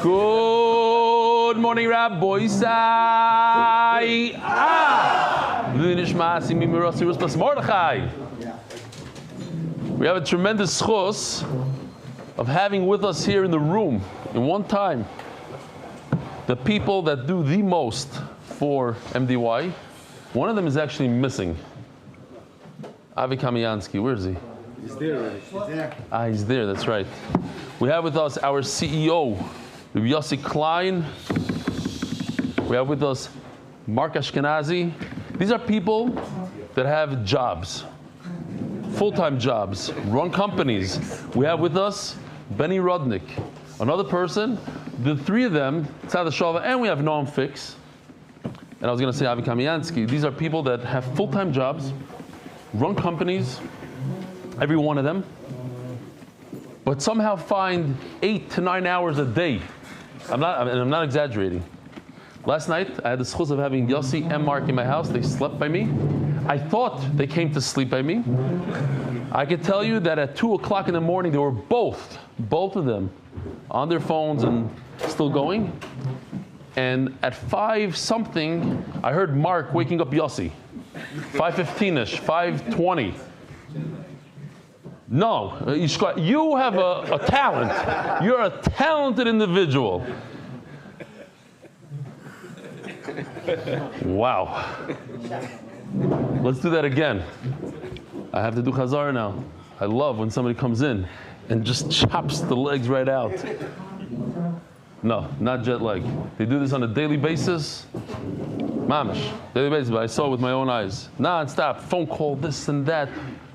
Good morning, Rabbi Isai. We have a tremendous schos of having with us here in the room, in one time, the people that do the most for MDY. One of them is actually missing. Avi Kamiansky, where is he? He's there already. He's there. He's there, that's right. We have with us our CEO, Yossi Klein. We have with us Mark Ashkenazi. These are people that have jobs, full-time jobs, run companies. We have with us Benny Rudnick, another person. The three of them, Tzad Shava, and we have Noam Fix. And I was going to say Avi Kamiansky. These are people that have full-time jobs, run companies, every one of them, but somehow find 8 to 9 hours a day. I'm not exaggerating. Last night, I had the schus of having Yossi and Mark in my house. They slept by me. I thought they came to sleep by me. I could tell you that at 2 o'clock in the morning, they were both of them, on their phones and still going. And at 5 something, I heard Mark waking up Yossi. 5:15ish, 5:20. No, you have a talent. You're a talented individual. Wow. Let's do that again. I have to do chazar now. I love when somebody comes in and just chops the legs right out. No, not jet lag. They do this on a daily basis. Mamish, daily basis, but I saw it with my own eyes. Non-stop, phone call, this and that.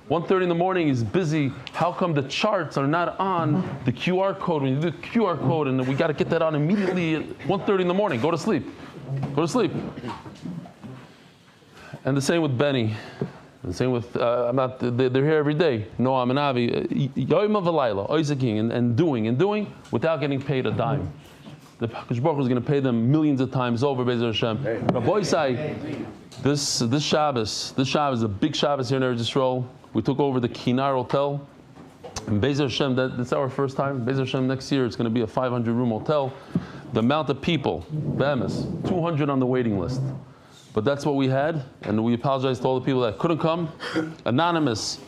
1:30 in the morning, he's busy. How come the charts are not on the QR code? When you do the QR code, and we got to get that on immediately at 1:30 in the morning. Go to sleep. Go to sleep. And the same with Benny. The same with, they're here every day. Noam and Avi. Yoim of Alayla, Oizaking, and doing without getting paid a dime. The Hakadosh Baruch Hu is going to pay them millions of times over, Be'ez Hashem. Rabbi Isai, this Shabbos is a big Shabbos here in Eretz Yisrael. We took over the Kinar Hotel. And Be'ez Hashem, that's our first time. Be'ez Hashem, next year it's going to be a 500-room hotel. The amount of people, Be'emes, 200 on the waiting list. But that's what we had, and we apologize to all the people that couldn't come. Anonymous,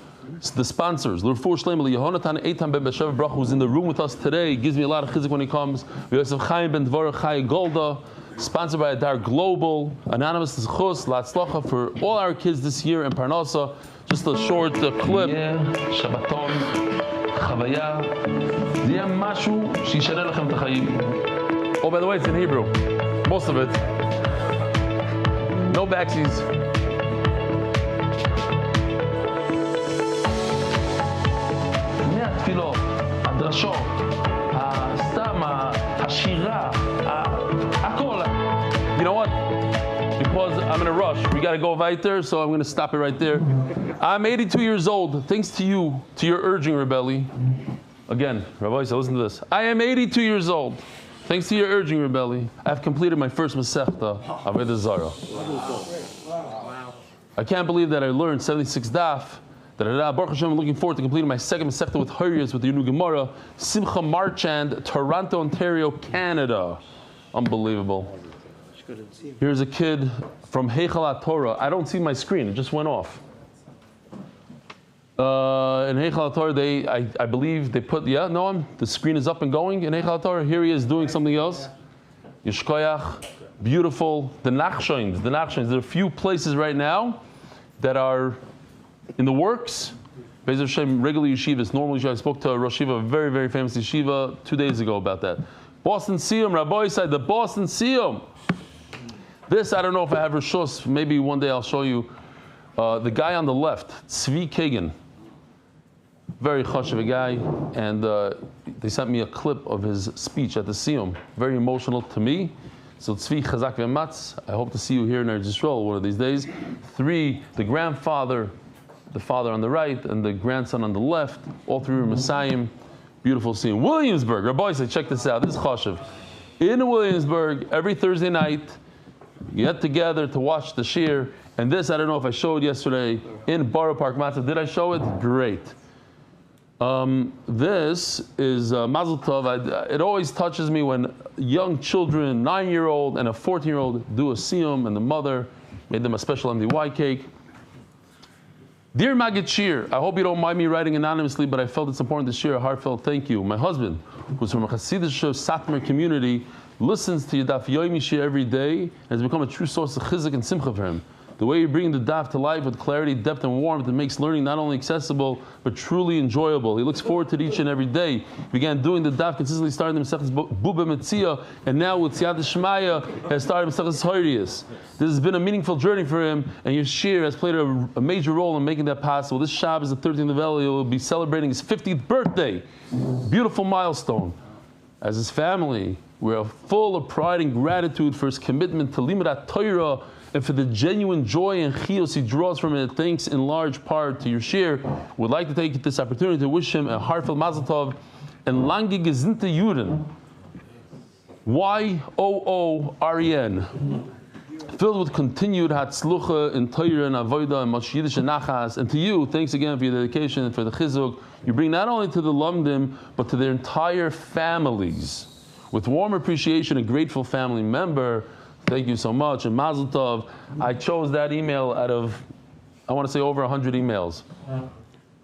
the sponsors, L'Refuah Shleima Yehonatan Eitan Ben Beshev Baruch, who's in the room with us today, gives me a lot of chizik when he comes. Yosef Chaim Ben Dvorah Chai Golda, sponsored by Adar Global. Anonymous Zchus Latzlacha for all our kids this year in Parnasa. Just a short clip. Shabbaton, Chavaya, Ziyah Mashu Shishare Lechem T'Chayim. Oh, by the way, it's in Hebrew, most of it. No backsies. מהתפילות, הדרשות, הסתם, השירה, הכל. You know what? Because I'm in a rush, we got to go weiter, so I'm going to stop it right there. I'm 82 years old, thanks to you, to your urging, Rebelli. Again, Rabbi, so listen to this. I am 82 years old. Thanks to your urging, Rebelli, I have completed my first Masechta, Avodah Zarah. I can't believe that I learned 76 daf. Baruch Hashem, I'm looking forward to completing my second Masechta with Horayos with the new Gemara. Simcha Marchand, Toronto, Ontario, Canada. Unbelievable. Here's a kid from Heichal Torah. I don't see my screen, it just went off. In Heichal Torah, I believe they put, the screen is up and going in Heichal Torah. Here he is doing something else. Yishkoyach, beautiful. The Nachshons. There are a few places right now that are in the works. Be'ez Hashem, regular yeshivas, normal yeshiva. I spoke to a Rosh Yeshiva, a very, very famous yeshiva, 2 days ago about that. Boston Siyum, Rabbi said the Boston Siyum. This, I don't know if I have Rishos, maybe one day I'll show you. The guy on the left, Tzvi Kagan. Very chashuv guy, and they sent me a clip of his speech at the Siyum. Very emotional to me. So Tzvi Chazak V'Matz, I hope to see you here in Eretz Yisrael one of these days. 3, the grandfather, the father on the right, and the grandson on the left. All 3 are Messiahim. Beautiful scene. Williamsburg, Rabbi said, check this out. This is chashuv. In Williamsburg, every Thursday night, get together to watch the shir. And this, I don't know if I showed yesterday in Borough Park Matzah. Did I show it? Great. This is Mazel Tov. It always touches me when young children, 9-year-old and a 14-year-old, do a siyum, and the mother made them a special MDY cake. Dear Magid Shir, I hope you don't mind me writing anonymously, but I felt it's important to share a heartfelt thank you. My husband, who's from a Hasidic Satmar community, listens to your Daf Yomi shir every day and has become a true source of chizuk and simcha for him. The way you bring the daf to life with clarity, depth, and warmth, it makes learning not only accessible but truly enjoyable. He looks forward to it each and every day. He began doing the daf consistently, starting the Mesechus Buba Metzia, and now with Siyata Shemaya has started Mesechus Horayos. This has been a meaningful journey for him, and your shir has played a major role in making that possible. This Shabbos, the 13th of Elul, he will be celebrating his 50th birthday. Beautiful milestone. As his family, we are full of pride and gratitude for his commitment to Limud Torah and for the genuine joy and chiyus he draws from it, thanks in large part to your shir. We'd like to take this opportunity to wish him a heartfelt Mazel Tov and lange gesinnte Juden. Ariel, filled with continued hatzlucha in Torah and avodah and much Yiddish and nachas. And to you, thanks again for your dedication and for the chizuk you bring not only to the lumdim but to their entire families. With warm appreciation, a grateful family member. Thank you so much. And Mazel Tov. I chose that email out of, I want to say, over 100 emails.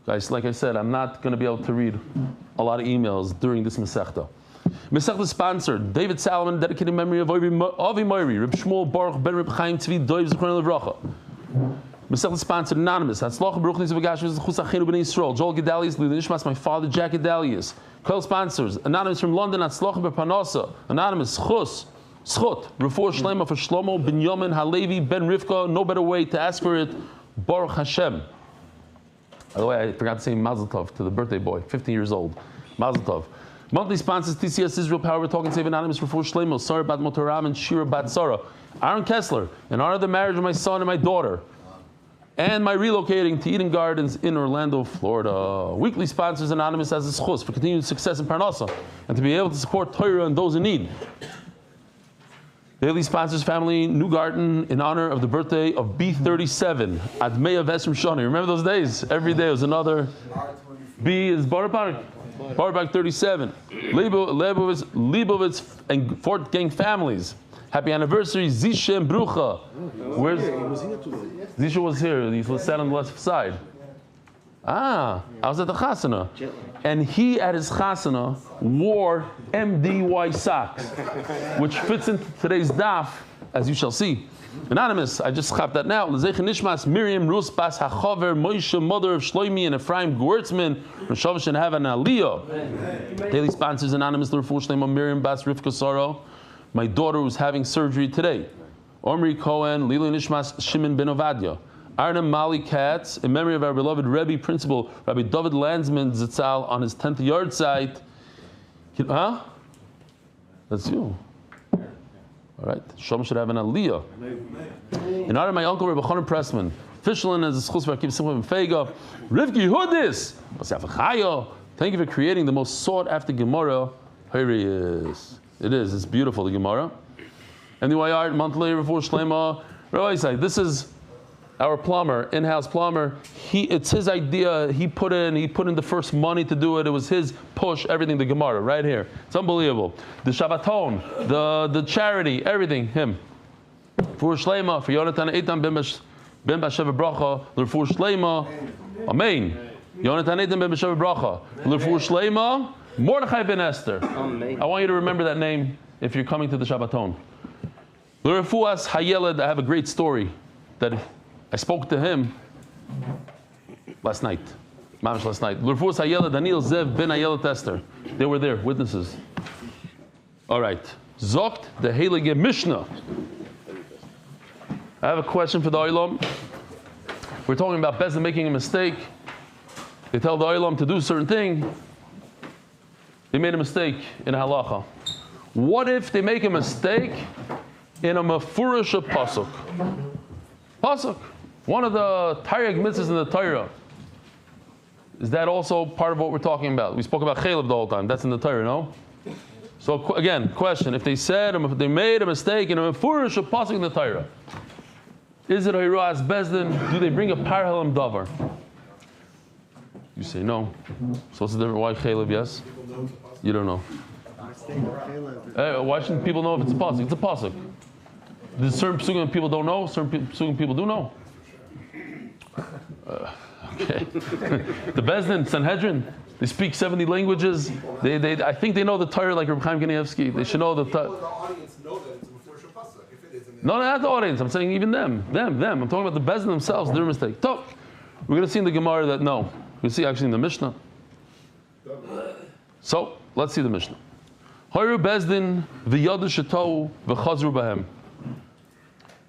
Guys, like I said, I'm not going to be able to read a lot of emails during this Masechta. Masechta sponsored David Salomon, dedicated memory of Avi Moiri, Reb Shmuel Baruch Ben Reb Chaim Tzvi Doiv Zichron Levracha. Masechta sponsored Anonymous. Hatzlacha Baruch Nizav Gashmiz Chus Achinu B'nai Yisrael. Joel Gedalius, Lili Nishmas, my father Jack Gedalius. Co-sponsors Anonymous from London. Hatzlacha B'Parnasa. Anonymous Chus. Schut, Refuah Shlema for Shlomo Binyamin Halevi Ben Rivka. No better way to ask for it. Baruch Hashem. By the way, I forgot to say Mazel Tov to the birthday boy, 15 years old. Mazel Tov. Monthly sponsors TCS Israel Power. We're talking Save Anonymous Refuah Shlema, Sarah Bat Motoram and Shira Bat Sarah. Aaron Kessler, in honor of the marriage of my son and my daughter, and my relocating to Eden Gardens in Orlando, Florida. Weekly sponsors Anonymous as a schus for continued success in Parnasa and to be able to support Torah and those in need. Daily sponsors family New Garden in honor of the birthday of B37 Admeya Vesrim Shani. Remember those days? Every day was another. B is Barabak 37. Leibovitz and Fort Gang families. Happy anniversary, Zisha and Brucha. Where's Zisha was here. He sat on the left side. I was at the chasana. And he at his chasana wore MDY socks, which fits into today's daf, as you shall see. Anonymous, I just chapped that now. L'zeichen Nishmas, Miriam Rus Bas HaChaver, Moshe, mother of Shloimi and Ephraim Gewurtzman, Rosh and have an Aliyah. Daily sponsors Anonymous, L'Refuah Shlema, Miriam Bas Rivka Saro, my daughter who's having surgery today. Omri Cohen, Lili Nishmas, Shimon Ben Ovadia. Arnhem Mali Katz, in memory of our beloved Rebbe Principal, Rabbi David Landsman Zitzal, on his 10th yard site. Huh? That's you. All right. Shalom should have an aliyah. In honor of my uncle, Rabbi Chanan Pressman, Fishlin as a schus for Akiv Simcha and Fega, Rivki Hudis, thank you for creating the most sought after Gemara. Here he is. It is. It's beautiful, the Gemara. And the Art monthly Refuah Shlema. Rabbi Isai, this is our plumber, in-house plumber. It's his idea. He put in the first money to do it. It was his push. Everything. The Gemara right here. It's unbelievable. The Shabbaton, the charity, everything. Him. For Shlema, for Yonatan Eitan Ben Basheva Bracha. For Shlema, Amen. Yonatan Eitan Ben Basheva Bracha. For Shlema, Mordechai Ben Esther. I want you to remember that name if you're coming to the Shabbaton. L'Refuas Hayeled. I have a great story that I spoke to him last night. Mamish last night. L'Refuas Hayeled Daniel Zev Ben Hayeled Esther. They were there, witnesses. All right. Zokt the Heilige Mishnah. I have a question for the Olam. We're talking about Bezdin making a mistake. They tell the Olam to do a certain thing. They made a mistake in halacha. What if they make a mistake in a mafurish pasuk? Pasuk, one of the Taryag mitzvahs in the Torah. Is that also part of what we're talking about? We spoke about Chalev the whole time. That's in the Torah, no? So again, question: if they made a mistake in a mafurish pasuk in the Torah, is it Hiras Bezdin? Do they bring a parallel davar? You say no. So what's the difference? Why chaylev yes? You don't know. Why shouldn't people know if it's a pasuk? It's a pasuk. There's certain psukim people don't know. Certain psukim people do know. Okay. The Bezdin, Sanhedrin, they speak 70 languages. I think they know the Torah like Reb Chaim Kanievsky. They should know the Torah. The audience know that it's a Mefurish pasuk. If it isn't, No, not the audience. I'm saying even them. I'm talking about the Bezdin themselves. Their mistake. So, we're going to see in the Gemara that no. We're going to see actually in the Mishnah. So, let's see the Mishnah. Hoyru Bezdin v'yadu shetou v'chazru b'hem.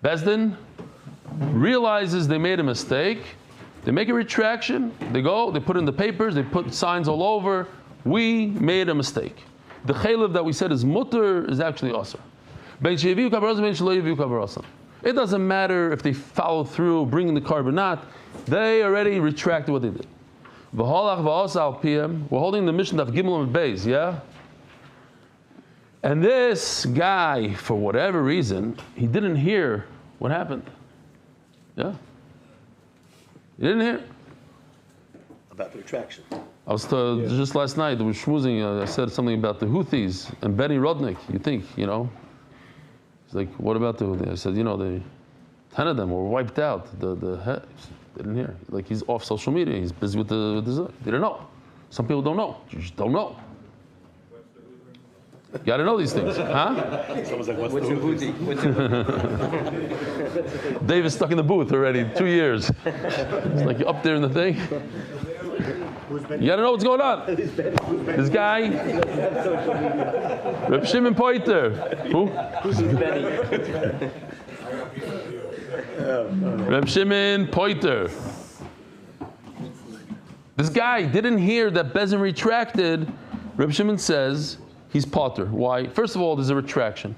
Bezdin realizes they made a mistake. They make a retraction. They go. They put in the papers. They put signs all over. We made a mistake. The chaylev that we said is mutter is actually asr. It doesn't matter if they follow through bringing the carbon not. They already retracted what they did. We're holding the mission Daf Yomi Amud Beis, yeah? And this guy, for whatever reason, he didn't hear what happened. Yeah? He didn't hear. About the retraction. I was told just last night, there was schmoozing, I said something about the Houthis and Benny Rodnik. You think, He's like, what about the Houthis? I said, the 10 of them were wiped out. The head, didn't hear. Like, he's off social media. He's busy with the they don't know. Some people don't know. You just don't know. You got to know these things, huh? Someone's like, what's the Houthi? Dave is stuck in the booth already, 2 years. It's like you're up there in the thing. You got to know what's going on. This guy, Reb Shimon Poiter. Who? Reb Shimon Poiter. This guy didn't hear that Bezin retracted. Reb Shimon says he's potter. Why? First of all, there's a retraction.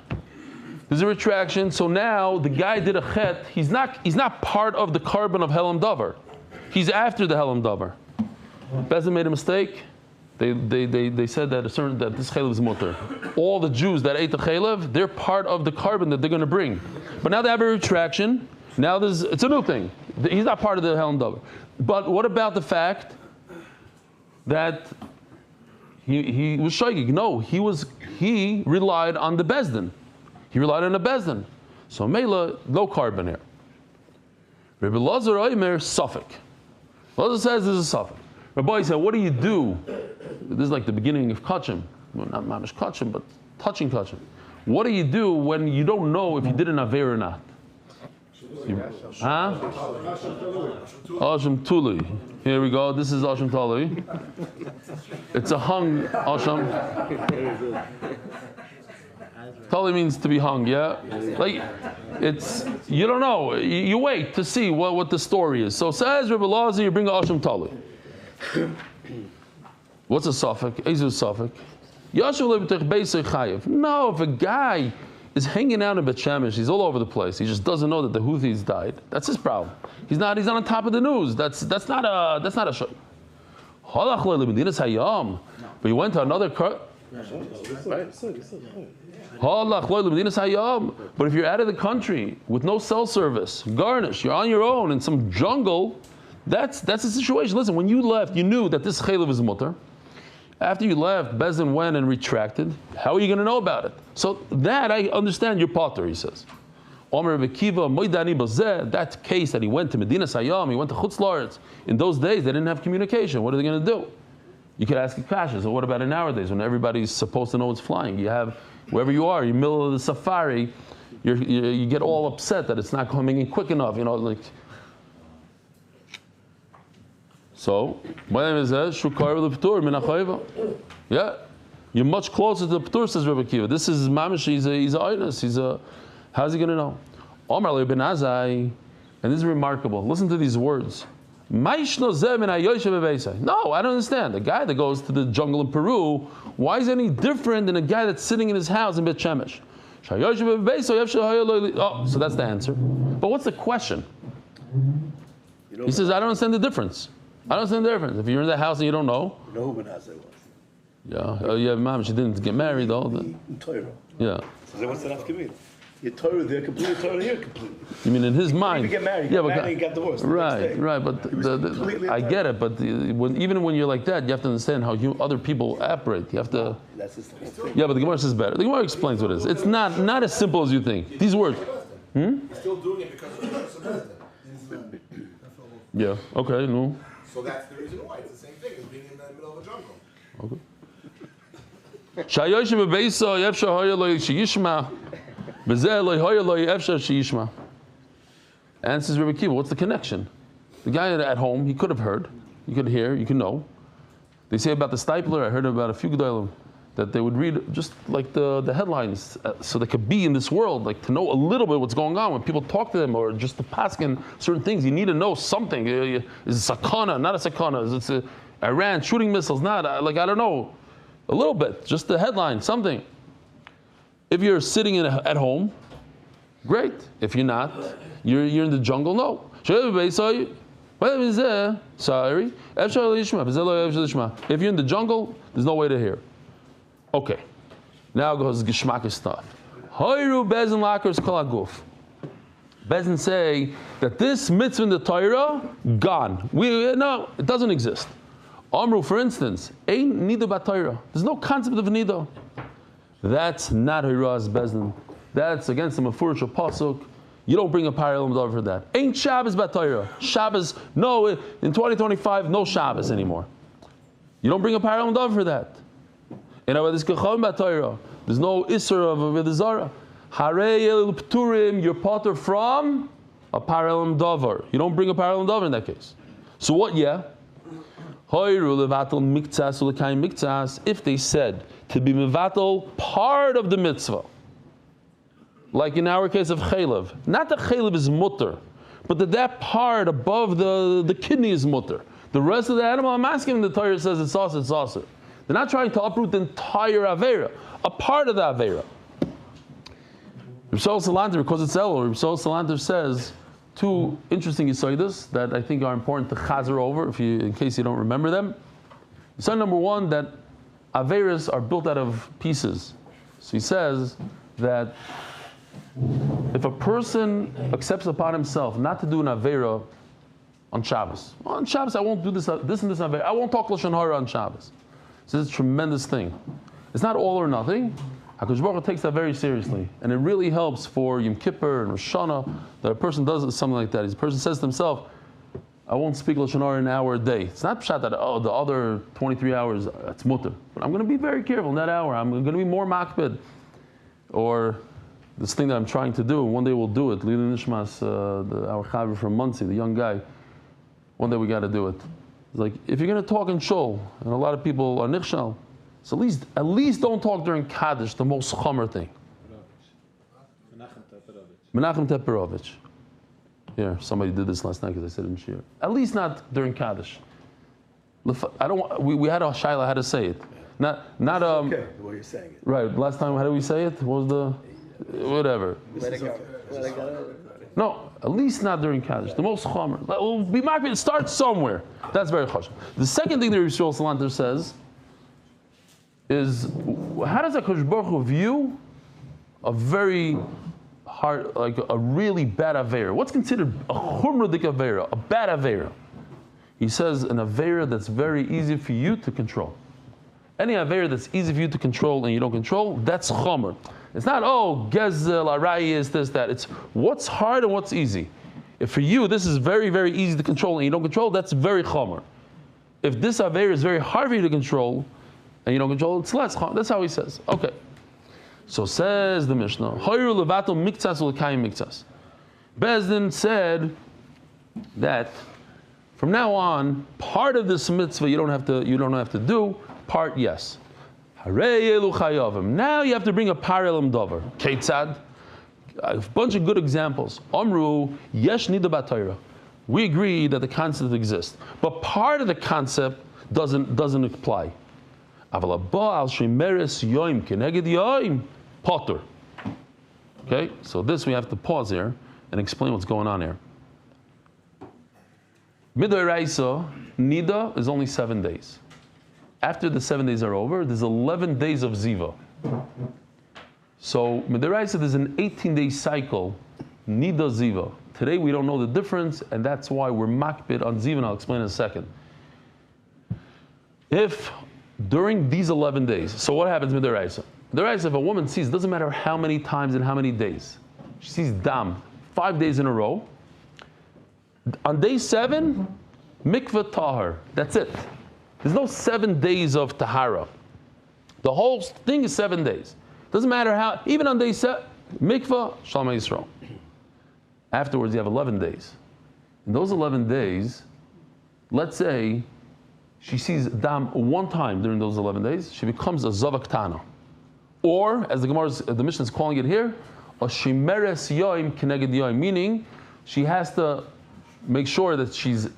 So now the guy did a chet. He's not part of the carbon of Helam Davar. He's after the Helam Davar. Bezin made a mistake. They said that this chaylev is mutter. All the Jews that ate the chaylev, they're part of the carbon that they're going to bring. But now they have a retraction. Now it's a new thing. He's not part of the Helam Davar. But what about the fact that he was shaygig? No, he relied on the Bezdin. He relied on the Bezdin. So Mela, no carbon here. Rabbi Lazar Oimer, Suffolk. Lazar says there's a Suffolk. Rabbi said, what do you do? This is like the beginning of Kachim. Well, not mamish Kachim, but touching Kachim. What do you do when you don't know if you did an Aver or not? Huh? Asham Tuli. Here we go. This is Asham Tuli. It's a hung Asham. Tali means to be hung, yeah? Like, you don't know. You wait to see what the story is. So says Rabbi Lazar, you bring a Asham Tali. What's a suffix? Ezu suffix. No, if a guy is hanging out in Bet Shemesh, he's all over the place. He just doesn't know that the Houthis died. That's his problem. He's not on top of the news. That's not a show. But he went to another cut. But if you're out of the country with no cell service, garnish, you're on your own in some jungle, that's the situation. Listen, when you left, you knew that this chaylev is mutter. After you left, Bezin went and retracted. How are you going to know about it? So that I understand your potter, he says. That case that he went to Medina Sayyam, he went to Chutz La'aretz. In those days, they didn't have communication. What are they going to do? You could ask a kasha. So what about in nowadays when everybody's supposed to know it's flying? You have, wherever you are, you're in the middle of the safari, you get all upset that it's not coming in quick enough, like. So, my name is Shukar L'Ptur Minachayva. Yeah, you're much closer to the Ptur, says Rebbe Kiva. This is Mamish. He's a eyeless. How's he going to know? Omar Le Ben Azai, and this is remarkable. Listen to these words. No, I don't understand. The guy that goes to the jungle in Peru, why is any different than a guy that's sitting in his house in Bet Shemesh? Oh, so that's the answer. But what's the question? He says, I don't understand the difference. I don't understand the difference. If you're in the house and you don't know. You know who Ben Azai was? Yeah. Oh, yeah, Mom, she didn't get married though. In Torah. Yeah. So what's the nafka mean? You're Torah, they're completely Torah, you're completely. You mean in his mind? You get married, yeah, got but married, and got divorced. Right. But completely I get it. But even when you're like that, you have to understand how other people operate. You have to. That's just the whole thing. Yeah, but the Gemara says better. The Gemara explains what it is. It's not as simple as you think. These words. He's still doing it because of the Yeah. Okay. No. So that's the reason why. It's the same thing as being in the middle of a jungle. Okay. Shayoshim bebeisa yefsha hoya lo sheyishma, bezeh lo hoya lo yefsha sheyishma. Answers Rebbe Kiva. What's the connection? The guy at home, he could have heard, you could hear, you could know. They say about the stipler. I heard about a few gedolim that they would read just like the headlines, so they could be in this world, like to know a little bit what's going on when people talk to them, or just to paskin certain things. You need to know something. Is it sakana? Not a sakana. Is it Iran shooting missiles? Not I don't know. A little bit, just the headline, something. If you're sitting at home, great. If you're not, you're in the jungle, no. If you're in the jungle, there's no way to hear. Okay, now goes Geshmak stuff. Hoyru Bezin Lakers Kalaguf. Bezin say that this mitzvah in the Torah, gone. No, it doesn't exist. Amru, for instance, ain't nida b'Torah. There's no concept of nida. That's not Hiraz Bezin. That's against the Mefurish pasuk. You don't bring a parallel over for that. Ain't Shabbos b'Torah. Shabbos, no, in 2025, no Shabbos anymore. You don't bring a parallel over for that. And there's no Isser of Avedazara. Harei Pturim, you're potter from a parallel davar. You don't bring a parallel davar in that case. So what, yeah? If they said to be mevatel part of the mitzvah, like in our case of chaylev, not that chaylev is mutter, but that part above the kidney is mutter. The rest of the animal, I'm asking, the Torah says it's also, it's also. They're not trying to uproot the entire avera, a part of the avera. Reb Shaul Salanter, because it's Elul, Reb Shaul Salanter says two interesting yisoidas that I think are important to chazer over, in case you don't remember them. Yisod number one, that averas are built out of pieces. So he says that if a person accepts upon himself not to do an avera on Shabbos I won't do this and this avera. I won't talk Lashon Hara on Shabbos. So it's a tremendous thing. It's not all or nothing. HaKadosh Baruch Hu takes that very seriously, and it really helps for Yom Kippur and Rosh Hashanah that a person does something like that. A person says to himself, I won't speak Lashon Hara an hour a day. It's not pshat that, the other 23 hours, it's mutter. But I'm going to be very careful in that hour. I'm going to be more makbid. Or this thing that I'm trying to do, one day we'll do it. Lili Nishmas, our chaver from Muncie, the young guy, one day we got to do it. It's like, if you're going to talk in shul, and a lot of people are nichshal, so at least don't talk during Kaddish, the most chomer thing. Menachem Teperovich. Yeah, somebody did this last night because I said in Shir. At least not during Kaddish. I don't. We had a shaila how to say it. Not. Okay, the way you're saying it. Right. Last time, how did we say it? What was the whatever? Let it go. Let it go. No, at least not during Kaddish. The most chomer. We'll be marked. It starts somewhere. That's very chosh. The second thing that Reb Shaul Salanter says is, how does HaKadosh Baruch Hu view a very hard, like a really bad avera? What's considered a chumradik avera, a bad avera? He says an avera that's very easy for you to control. Any avera that's easy for you to control and you don't control, that's chomer. It's not, gezel, arayis, this, that. It's what's hard and what's easy. If for you this is very, very easy to control and you don't control, that's very chomer. If this avera is very hard for you to control and you don't control, it's less chomer. That's how he says. Okay. So says the Mishnah, Hoyru levatel miktsas ulekayim miktsas. Bezdin said that from now on, part of this mitzvah you don't have to do, part yes. Now you have to bring a parallel davar. Ketzad, a bunch of good examples. Amru yesh nida b'Torah. We agree that the concept exists, but part of the concept doesn't apply. Aval haba al shemeres yoim keneged yoim potter. Okay, so this we have to pause here and explain what's going on here. Midoraisa nida is only 7 days. After the 7 days are over, there's 11 days of ziva. So, Midaraisa, there's an 18-day cycle, Nida Ziva. Today we don't know the difference, and that's why we're makbid on Ziva, and I'll explain in a second. If during these 11 days, so what happens Midaraisa? Midaraisa, if a woman sees, doesn't matter how many times and how many days, she sees dam 5 days in a row, on day 7, mikveh tahar, that's it. There's no 7 days of tahara. The whole thing is 7 days. Doesn't matter how, even on day 7, mikveh, shalom Yisrael. Afterwards, you have 11 days. In those 11 days, let's say she sees dam 1 time during those 11 days, she becomes a zavaktana. Or, as the Mishnah is calling it here, a shimeres yoim keneged yoim, meaning she has to make sure that she's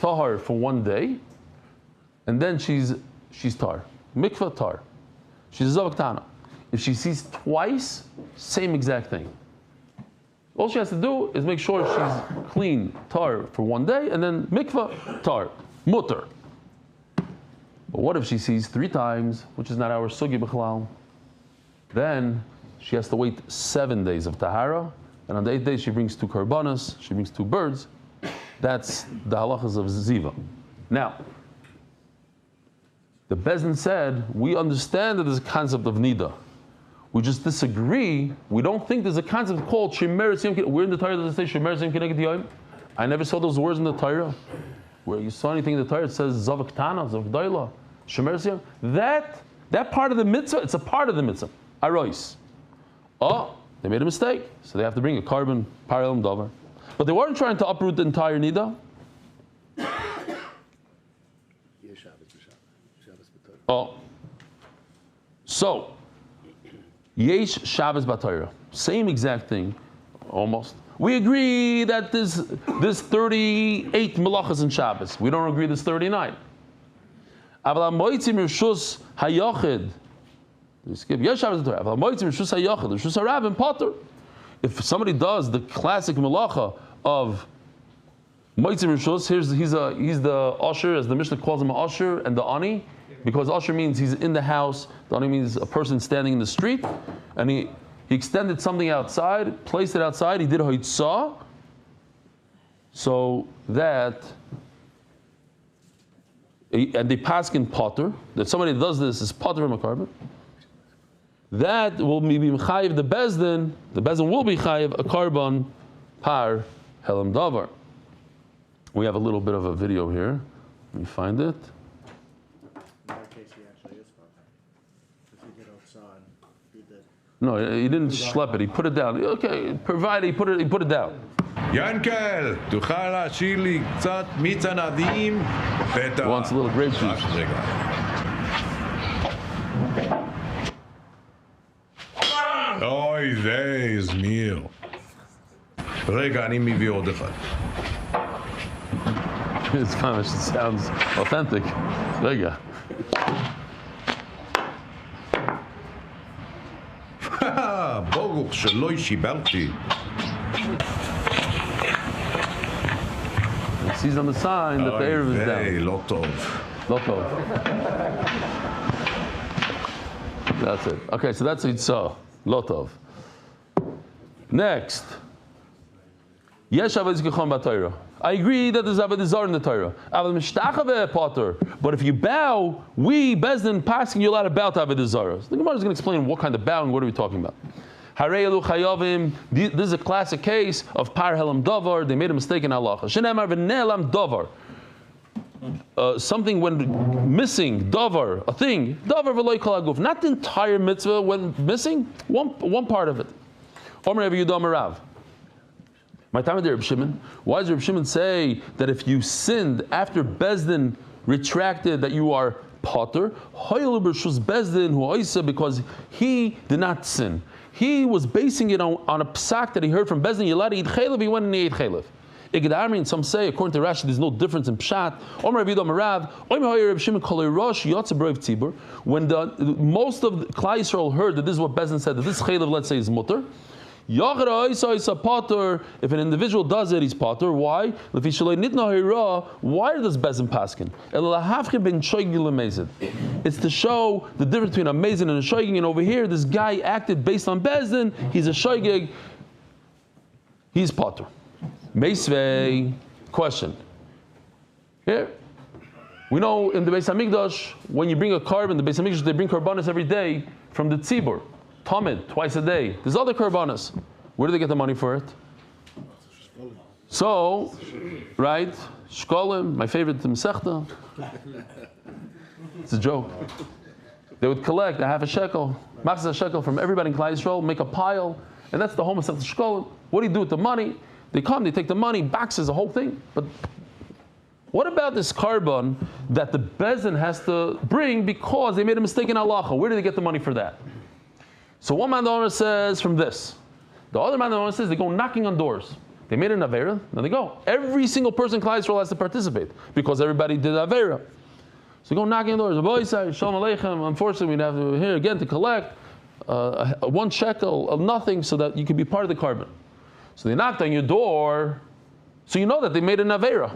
tahar for 1 day, and then she's tar. Mikveh tar. She's a zavaktana. If she sees twice, same exact thing. All she has to do is make sure she's clean, tar for 1 day, and then mikveh, tar, mutter. But what if she sees 3 times, which is not our sugi b'chalal? Then she has to wait 7 days of tahara, and on the 8th day she brings 2 karbanas, she brings 2 birds. That's the halachas of ziva. Now, the Bezdin said, we understand that there's a concept of nida. We just disagree. We don't think there's a concept called Shemeres Yom. Where in the Torah does it say Shemeres Yom Keneged Yom? I never saw those words in the Torah. Where you saw anything in the Torah, it says Zavaktana, Zavdayla, Shemeres Yom. That part of the mitzvah, it's a part of the mitzvah. Ariel. Oh, they made a mistake. So they have to bring a carbon, Ariel and Dover. But they weren't trying to uproot the entire Nida. Oh. So, Yesh Shabbos B'Torah. Same exact thing, almost. We agree that there's 38 melachas in Shabbos. We don't agree there's 39. Aval ha'moitzim rishus hayachid. We skip Yesh Shabbos B'Torah. Aval ha'moitzim rishus hayachid. Rishus harav and potter. If somebody does the classic melacha of moitzim rishus, he's the usher, as the Mishnah calls him, an usher, and the ani. Because usher means he's in the house, the ani means a person standing in the street, and he extended something outside, placed it outside, he did a hitzah, so that, and they paskin potter, that somebody that does this is potter from a carbon, that will be chayiv the bezdin will be chayiv a carbon par helam davar. We have a little bit of a video here, let me find it. No, he didn't schlep it. He put it down. Okay, provided he put it down. ינקל, תוכל להשאיר לי קצת מיץ ענבים ואת ה... Wants a little grape juice. אוי, זה הזמיר. רגע, אני מביא עוד אחד. It's kind of, it sounds authentic. רגע. ברוך שלא שיברתי. It sees on the sign that the Erev is down. לא טוב. לא טוב. That's it. Okay, so that's Yitzhak. Lo tov. Next. Yesh avodas gechon b'Torah. I agree that there's avodah zarah in the Torah. Aval mishtachave potter. But if you bow, we bezdin passing, you're allowed to bow to avodah zarah. So the Gemara is going to explain what kind of bowing. What are we talking about? Ariel chayavim. This is a classic case of par helam davar. They made a mistake in halacha. Shenemar v'nelam davar. Something went missing, davar, a thing, davar v'loy kol haguf. Not the entire mitzvah went missing, one part of it. Omer Rabbi Yehuda Rav. My time with Reb Shimon. Why does Reb Shimon say that if you sinned after Bezdin retracted that you are potter, hoyel b'shus Bezdin hu oisa, because he did not sin. He was basing it on a psak that he heard from Bezdin. You're allowed to eat chaylev. He went and he ate chaylev. And some say, according to Rashi, there's no difference in pshat. When most of Klal Yisrael heard that this is what Bezdin said, that this chaylev, let's say, is mutter, If an individual does it, he's potter. Why? Why does Bezin paskin? It's to show the difference between a mezin and a shoygig. And over here, this guy acted based on Bezin. He's a shoygig. He's potter. Meisvei. Question. Here. We know in the Beis Hamikdash, when you bring a carbon, the Beis Hamikdash, they bring karbanos every day from the tzibur. Tamid, twice a day. There's other karbanos. Where do they get the money for it? So, right, shkolim, my favorite Masechta. It's a joke. They would collect a half a shekel, machzah a shekel from everybody in Klal Yisrael, make a pile, and that's the whole Masechta shkolim. What do you do with the money? They come, they take the money, boxes, the whole thing. But what about this carbon that the Bezin has to bring because they made a mistake in halacha? Where do they get the money for that? So one man the owner says from this. The other man the owner says they go knocking on doors. They made an avera, then they go. Every single person in Klal Yisrael has to participate because everybody did avera. So they go knocking on doors. The boy says, Shalom Aleichem. Unfortunately, we'd have to here again to collect 1 shekel of nothing so that you can be part of the carbon. So they knocked on your door, so you know that they made an avera.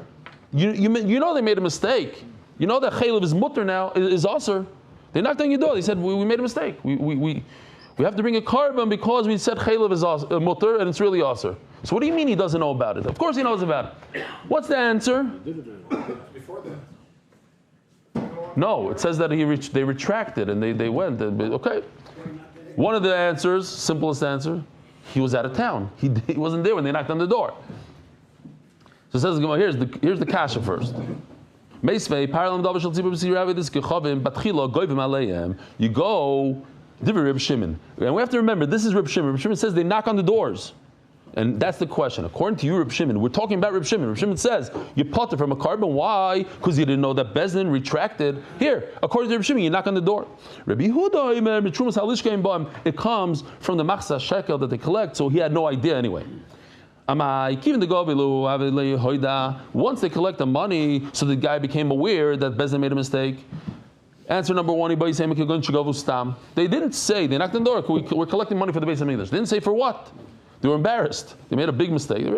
You know they made a mistake. You know that chaylev is mutter now, is aser. They knocked on your door. They said, we made a mistake. We have to bring a carbon because we said chaylev is mutter and it's really aser. So what do you mean he doesn't know about it? Of course he knows about it. What's the answer? Before that. No, it says that they retracted and they went. Okay. One of the answers, simplest answer, he was out of town. He wasn't there when they knocked on the door. So it says, here's the kasha first. You go, Reb Shimon. And we have to remember, this is Reb Shimon. Reb Shimon says they knock on the doors. And that's the question. According to you, Reb Shimon, we're talking about Reb Shimon. Reb Shimon says, you potter from a carbon. Why? Because you didn't know that Bezdin retracted. Here, according to Reb Shimon, you knock on the door. Rabbi Yehuda, it comes from the machzah shekel that they collect, so he had no idea anyway. Once they collect the money, so the guy became aware that Bezdin made a mistake. Answer number one, they didn't say, they knocked on the door, we're collecting money for the Beis Hamikdash. They didn't say for what. They were embarrassed. They made a big mistake. He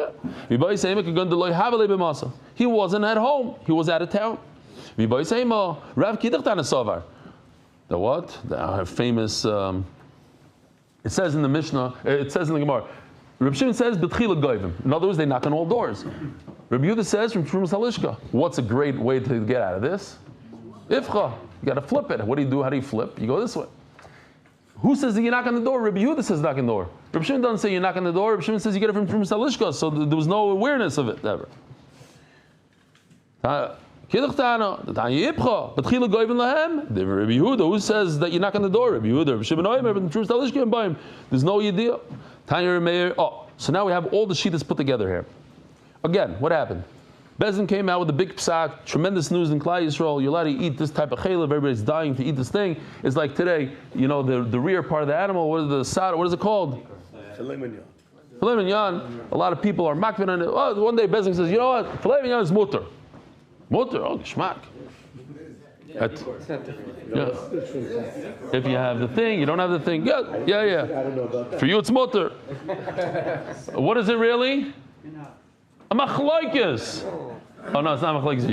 wasn't at home. He was out of town. The what? The famous, it says in the Mishnah, it says in the Gemara, Reb Shimon says, in other words, they knock on all doors. Reb Yehuda says from Trumas Halishka, what's a great way to get out of this? Ifcha. You got to flip it. What do you do? How do you flip? You go this way. Who says that you knock on the door? Reb Yehuda says knock on the door. Reb Shimon doesn't say you knock on the door. Reb Shimon says you get it from Trumas Halishka, so there was no awareness of it ever. The Reb Yehuda, who says that you knock on the door? Reb Yehuda, Reb Shimon Oimer, from Trumas Halishka and Baim. There's no idea. Oh, so now we have all the sheetas put together here. Again, what happened? Bezin came out with a big psak, tremendous news in Klal Yisrael. You're allowed to eat this type of chaylev. Everybody's dying to eat this thing. It's like today, you know, the rear part of the animal. What is it called? Filet mignon. Filet mignon. A lot of people are makvin on it. Oh, one day Bezin says, you know what? Filet mignon is mutter. Mutter, oh, geschmack. Yeah. If you have the thing, you don't have the thing. Yeah. I don't know about that. For you, it's mutter. What is it really? A machlokes. Oh no, it's not machlokes.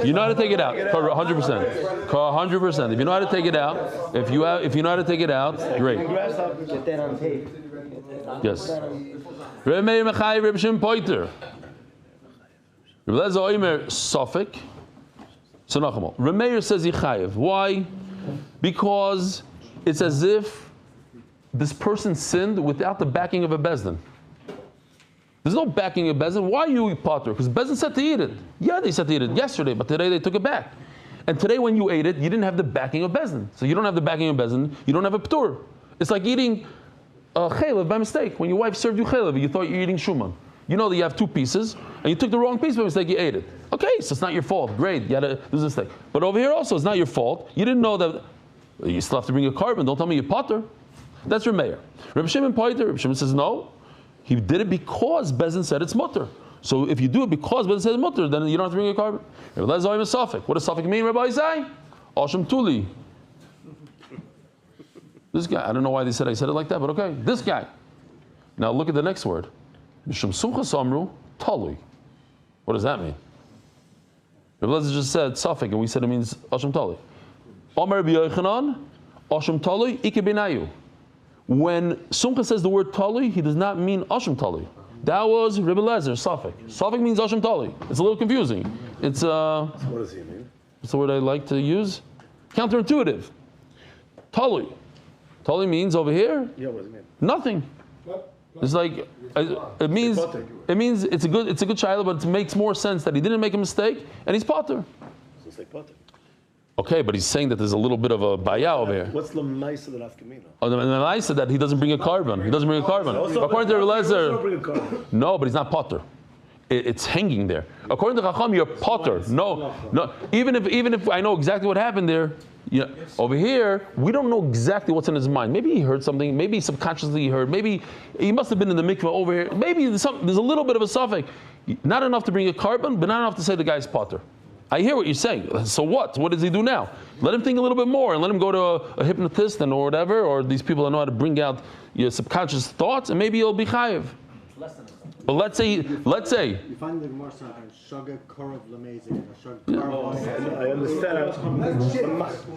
You know how to take it out. 100%. 100%. If you know how to take it out, if you know how to take it out, great. Get that on tape. Yes. Reb Meir Mechai, Reb Shimon Poiter. Reb Lezer Oimer Suffolk. So Nachamol. Reb Meir says Yichayev. Why? Because it's as if this person sinned without the backing of a bezdin. There's no backing of Bezdin. Why are you potter? Because Bezdin said to eat it. Yeah, they said to eat it yesterday, but today they took it back. And today when you ate it, you didn't have the backing of Bezdin. So you don't have the backing of Bezdin, you don't have a ptur. It's like eating chaylev by mistake. When your wife served you chaylev, you thought you're eating shuman. You know that you have 2 pieces, and you took the wrong piece by mistake, you ate it. Okay, so it's not your fault. Great, there's a mistake. But over here also, it's not your fault. You didn't know that. You still have to bring a carbon. Don't tell me you're potter. That's your mayor. Reb Shimon Poiter. Reb Shimon says no. He did it because Bezdin said it's mutter. So if you do it because Bezdin said it's mutter, then you don't have to bring a carbon. What does Suffolk mean, Rabbi Isai? Asham Tuli. This guy, I don't know why I said it like that, but okay. This guy. Now look at the next word. Mishum sumchas amru talui. What does that mean? Rabbi Eliezer just said suffix, and we said it means asham talui. Omer Rabbi Yochanan, asham talui ike benayu. When Sumcha says the word talui, he does not mean asham talui. That was Rabbi Eliezer suffix. Suffix means asham talui. It's a little confusing. It's What does he mean? It's the word I like to use. Counterintuitive. Talui. Talui means over here. Yeah, what does it mean? Nothing. It's like it means it's a good child, but it makes more sense that he didn't make a mistake and he's potter. So it's like potter. Okay, but he's saying that there's a little bit of a bayah over here. What's the nice of the nafkamina? Oh, the nice said that he doesn't bring a carbon. He doesn't bring a carbon. According to Rabbi Eliezer, no, but he's not potter. It's hanging there. According to Chacham, you're potter. No. Even if I know exactly what happened there. Yeah, over here, we don't know exactly what's in his mind. Maybe he heard something. Maybe subconsciously he heard. Maybe he must have been in the mikveh over here. Maybe there's a little bit of a suffix. Not enough to bring a carbon, but not enough to say the guy's potter. I hear what you're saying. So what? What does he do now? Let him think a little bit more and let him go to a hypnotist or whatever, or these people that know how to bring out your subconscious thoughts, and maybe he'll be chayiv. But let's say. You find the Gemara sometimes shogeg korov lamezing, I understand.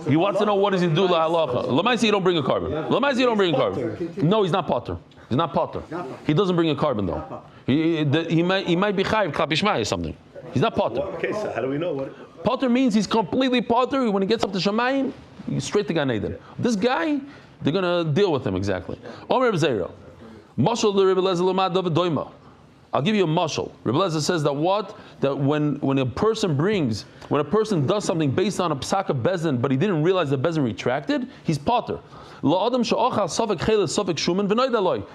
He wants to know what does he do la halacha. Lamaisi, you don't bring a carbon. Lamaisi, you don't bring a carbon. No, he's not potter. He's not potter. He doesn't bring a carbon though. He might be chayiv klapishmai or something. He's not potter. Okay, so how do we know what? Potter means he's completely potter. When he gets up to Shamayim, he's straight to Gan Eden. This guy, they're gonna deal with him exactly. Omer B'Zeira, Mashal Rebbe Eliezer Lamad David Doima. I'll give you a mashal. Rebbe Eliezer says that when a person does something based on a psak of bezin, but he didn't realize the bezin retracted, he's potter.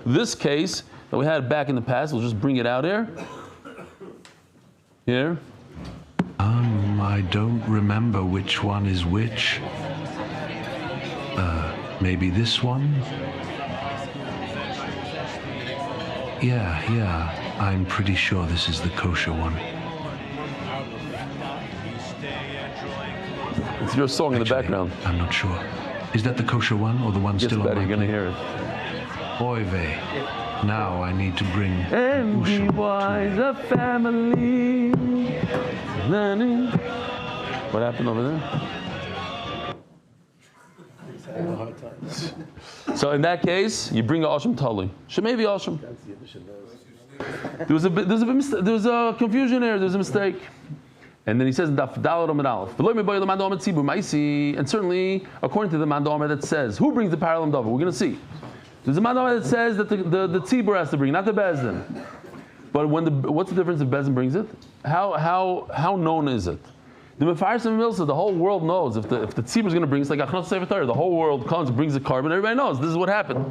This case that we had back in the past, we'll just bring it out here. Here. I don't remember which one is which. Maybe this one? Yeah. I'm pretty sure this is the kosher one. It's your song in the background. I'm not sure. Is that the kosher one or the one still on my You're going to hear it. Oy vey. Now I need to bring And be wise a family. What happened over there? So in that case, you bring a Asham Tali. Shemevi Asham. There was a confusion here. There was a mistake. And then he says, Daf Amud Aleph. And certainly, according to the Mandamar that says, who brings the parallel davar? We're going to see. There's a Mandamar that says that the tzibur has to bring, not the bezdin. But what's the difference if bezdin brings it? How known is it? The Mefarsim Milsa, the whole world knows if the tzibur is going to bring, it's like Achnas Sefer Torah. The whole world comes, brings a carbon. Everybody knows this is what happened.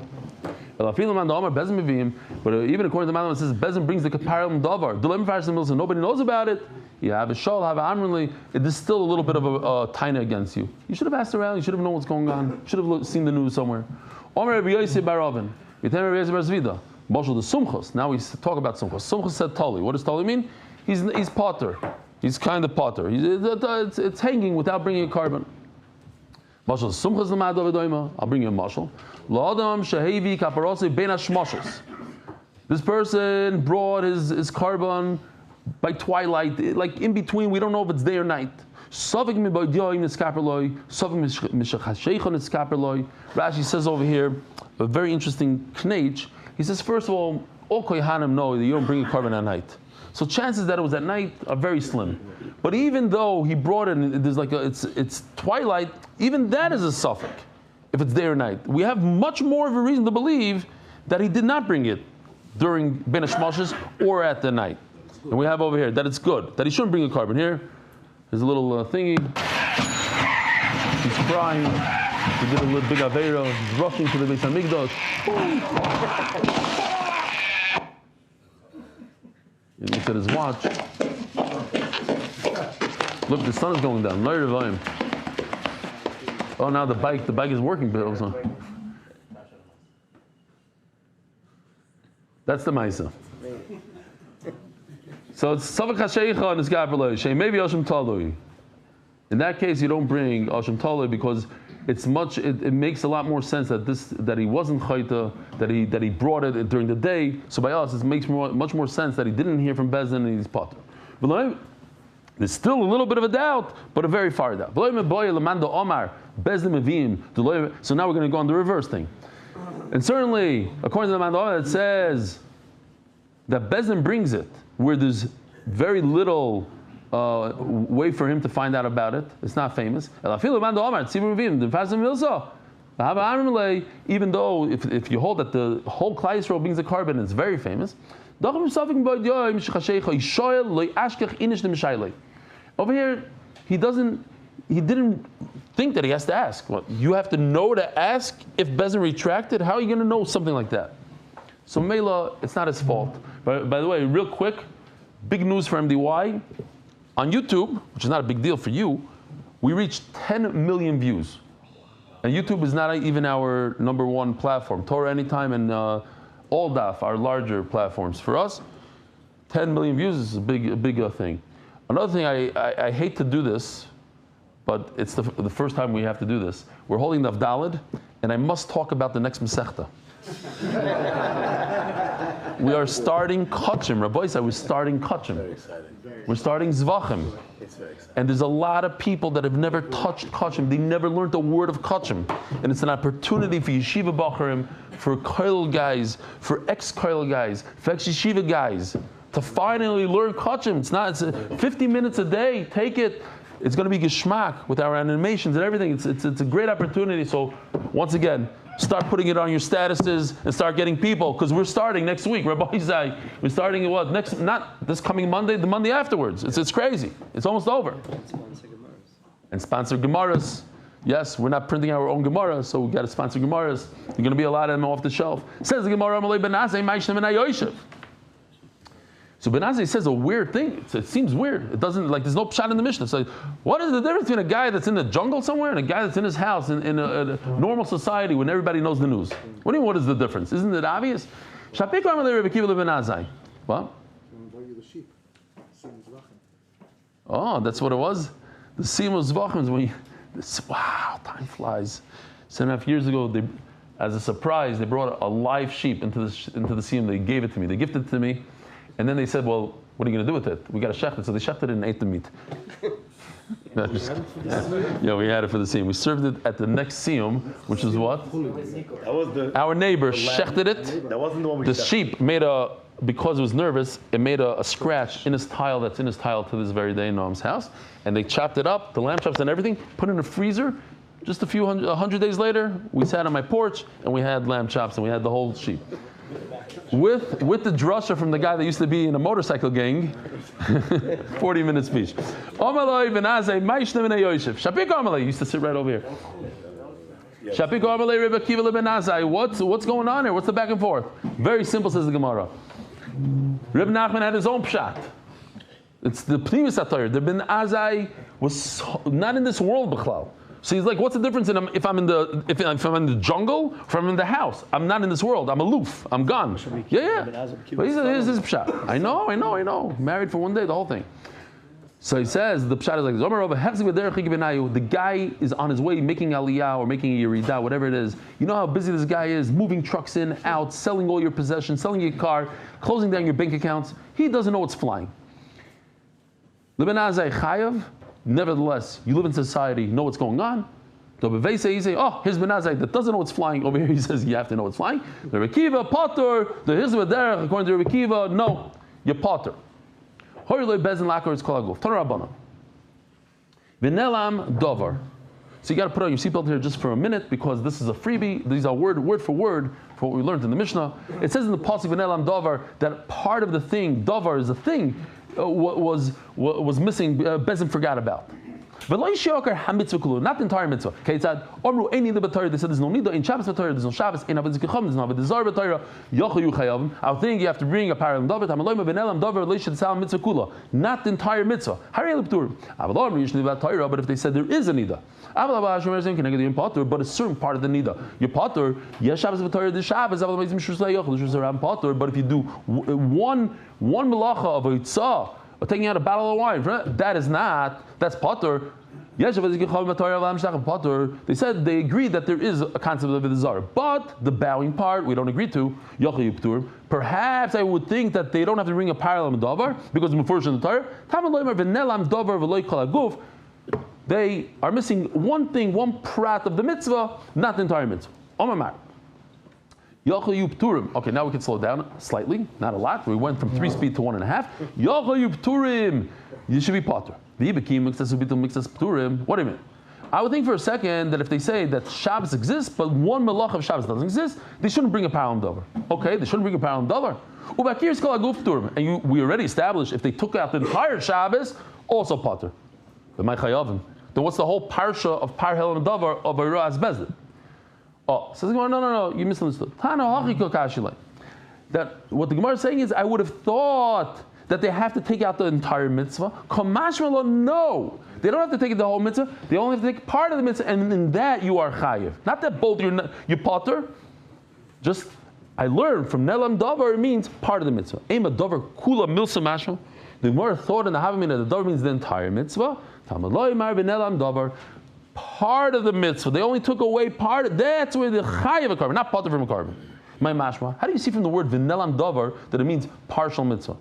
But even according to the Mandamar, it says bezdin brings the parallel davar. The Mefarsim Milsa, nobody knows about it. You have a shol, have an amrli. There's still a little bit of a taina against you. You should have asked around. You should have known what's going on. You should have seen the news somewhere. Omer Rabbi Yosef bar Ravin. V'tem Rabbi Yosef bar Zvida. Boshel the Sumchos. Now we talk about Sumchos. Sumchos said Tali. What does Tali mean? He's potter. He's kind of potter. It's hanging without bringing a carbon. Boshel Sumchos l'mad Davidoima. I'll bring you a mashal. La'adam shehevi kaparose ben hashmoshes. This person brought his carbon by twilight, like in between. We don't know if it's day or night. Rashi says over here a very interesting knech. He says, first of all kohanim know that you don't bring a carbon at night. So chances that it was at night are very slim. But even though he brought it, there's like it's twilight. Even that is a suffix. If it's day or night, we have much more of a reason to believe that he did not bring it during Ben Hashmoshes or at the night. And we have over here that it's good, that he shouldn't bring a carbon. Here, there's a little thingy. He's crying. He did a little big aveira. He's rushing to the Beis Hamikdash. He looks at his watch. Look, the sun is going down. Oh, now the bike is working. That's the Maisa. So it's Savak HaSheicha and it's Gavreloi. Maybe Asham Talui. In that case, you don't bring Asham Talui because it makes a lot more sense that he wasn't chayta, that he brought it during the day. So by us, it makes much more sense that he didn't hear from Bezdin and he's potter. But there's still a little bit of a doubt, but a very far doubt. So now we're going to go on the reverse thing. And certainly, according to the Amud Aleph, it says that Bezdin brings it where there's very little way for him to find out about it. It's not famous. Even though if you hold that the whole Klal Yisrael brings a carbon, it's very famous. Over here, he didn't think that he has to ask. Well, you have to know to ask if Bezdin retracted. How are you going to know something like that? So Mela, it's not his fault. By the way, real quick, big news for MDY. On YouTube, which is not a big deal for you, we reached 10 million views. And YouTube is not even our number one platform. Torah Anytime and All Daf are larger platforms. For us, 10 million views is a big thing. Another thing, I hate to do this, but it's the first time we have to do this. We're holding Daf Daled, and I must talk about the next Masechta. We are starting Kachim. Rabbi said we're starting Kachim. Very exciting. We're starting Zvachim. It's very exciting. And there's a lot of people that have never touched Kachim. They never learned a word of Kachim. And it's an opportunity for Yeshiva Bacharim, for Koil guys, for ex-Koil guys, for ex-Yeshiva guys, to finally learn Kachim. It's 50 minutes a day. Take it. It's going to be geschmack with our animations and everything. It's a great opportunity. So once again, start putting it on your statuses and start getting people, because we're starting next week. Rabbi Isai, we're starting not this coming Monday, the Monday afterwards. It's crazy. It's almost over. And sponsor Gemaras. Yes, we're not printing our own Gemara, so we got to sponsor Gemaras. There's going to be a lot of them off the shelf. Says the Gemara, so Ben Azai says a weird thing. It seems weird. It doesn't, there's no pshat in the Mishnah. So what is the difference between a guy that's in the jungle somewhere and a guy that's in his house in a normal society when everybody knows the news? What do you mean, what is the difference? Isn't it obvious? What? Oh, that's what it was? The Siyum Zvachim is when wow, time flies. 7.5 years ago, as a surprise, they brought a live sheep into the Siyum. They gave it to me. They gifted it to me. And then they said, well, what are you going to do with it? We got to shecht it. So they shechted it and ate the meat. Yeah, we had it for the siyum. We served it at the next siyum, which is what? That was our neighbor shechted it. That wasn't the one we The sheep made because it was nervous, it made a scratch in his tile that's in his tile to this very day in Noam's house. And they chopped it up, the lamb chops and everything, put it in a freezer. Just 100 days later, we sat on my porch and we had lamb chops and we had the whole sheep. With the drasha from the guy that used to be in a motorcycle gang, 40-minute speech. Omaloi ben Azai, Maishne ben Yosef. Shapik Omaloi used to sit right over here. Shapik Omaloi Rebbe Kiva ben Azai. What's going on here? What's the back and forth? Very simple, says the Gemara. Reb Nachman had his own pshat. It's the Pnimis HaTorah. The Ben Azai was not in this world, B'chlal. So he's like, what's the difference if I'm in the jungle, or if I'm in the house? I'm not in this world. I'm aloof. I'm gone. Yeah. But here's his pshat. I know. Married for one day, the whole thing. So he says, the pshat is like this. The guy is on his way making aliyah or making a yeridah, whatever it is. You know how busy this guy is, moving trucks in, out, selling all your possessions, selling your car, closing down your bank accounts. He doesn't know what's flying. L'ben Azai chayav. Nevertheless, you live in society, know what's going on. You say, oh, here's Ben Azai that doesn't know what's flying. Over here he says you have to know what's flying. The Rekiva, Potter, the Hizva Derech, according to the Rekiva, no, you're Potter. Horayos bezin lakor is called aguf. Tanur Rabbanan. V'nelam dovar. So you got to put on your seatbelt here just for a minute because this is a freebie. These are word for word for what we learned in the Mishnah. It says in the pasuk v'nelam dovar that part of the thing, dovar is a thing, was missing, Bezin forgot about. Not the entire mitzvah. Okay, it's that they said there's no nida in Shabbos v'Torah, there's no Shabbos in Avodah Zichacham, there's no Avodah Zarah v'Torah. Yochayu chayavim. I think you have to bring a parallel davar. Hamaloyma v'nelam davar leishad sal mitzvah kula. Not the entire mitzvah. Ariel p'turim. But if they said there is a nida, but a certain part of the nida, your potter, yes Shabbos v'Torah, the Shabbos. But if you do one malacha of a yitzah, or taking out a bottle of wine, that's potter. They said they agree that there is a concept of the zara, but the bowing part we don't agree to. Perhaps I would think that they don't have to bring a parallel davar because the mufurish in the Torah. They are missing one thing, one prat of the mitzvah, not the entire mitzvah. Okay, now we can slow down slightly, not a lot. We went from 3 speed to 1.5. You should be potter. What do you mean? I would think for a second that if they say that Shabbos exists, but one melach of Shabbos doesn't exist, they shouldn't bring a parallel davar. Okay, they shouldn't bring a parallel davar. And we already established if they took out the entire Shabbos, also potter. Then what's the whole parsha of parallel and davar of Ariel Bezdin? Oh, says no, you misunderstood. That what the Gemara is saying is, I would have thought that they have to take out the entire mitzvah. No, they don't have to take the whole mitzvah. They only have to take part of the mitzvah, and in that you are chayiv. Not that both you potter. Just I learned from nelam davar it means part of the mitzvah. Ema davar kula milsa mashma. The Gemara thought in the Havamina that the davar means the entire mitzvah. Tamaloi mar v'nelam davar. Part of the mitzvah. They only took away part. That's where the chayiv a carbon, not potter from a carbon. My mashma. How do you see from the word v'nelam davar that it means partial mitzvah?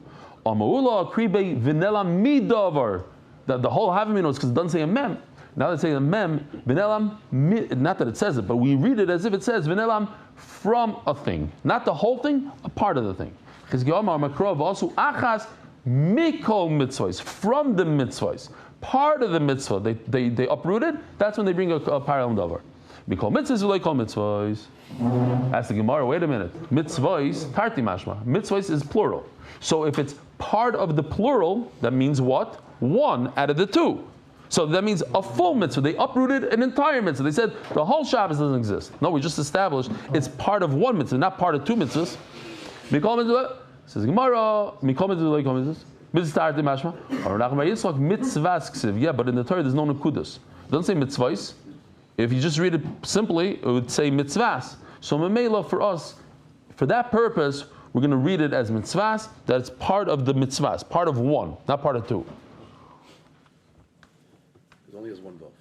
Amaula kribe v'nelam midavar. The whole Havamina is because it doesn't say a mem. Now they say a mem v'nelam. Not that it says it, but we read it as if it says v'nelam from a thing, not the whole thing, a part of the thing. Also achas mikol mitzvahs, from the mitzvahs. Part of the mitzvah, they uprooted, that's when they bring a parallel davar. We call mitzvahs, we call mitzvahs. Ask the Gemara, wait a minute. Mitzvahs, tarti mashma. Mitzvahs is plural. So if it's part of the plural, that means what? One out of the two. So that means a full mitzvah. They uprooted an entire mitzvah. They said the whole Shabbos doesn't exist. No, we just established it's part of one mitzvah, not part of two mitzvahs. Mikol mitzvah, says Gemara, mikol mitzvah, like mitzvahs. Yeah, but in the Torah there's no nekudas. It doesn't say mitzvahs. If you just read it simply, it would say mitzvahs. So memela for us, for that purpose, we're going to read it as mitzvahs. That's part of the mitzvahs, part of one, not part of two. It only has one vav.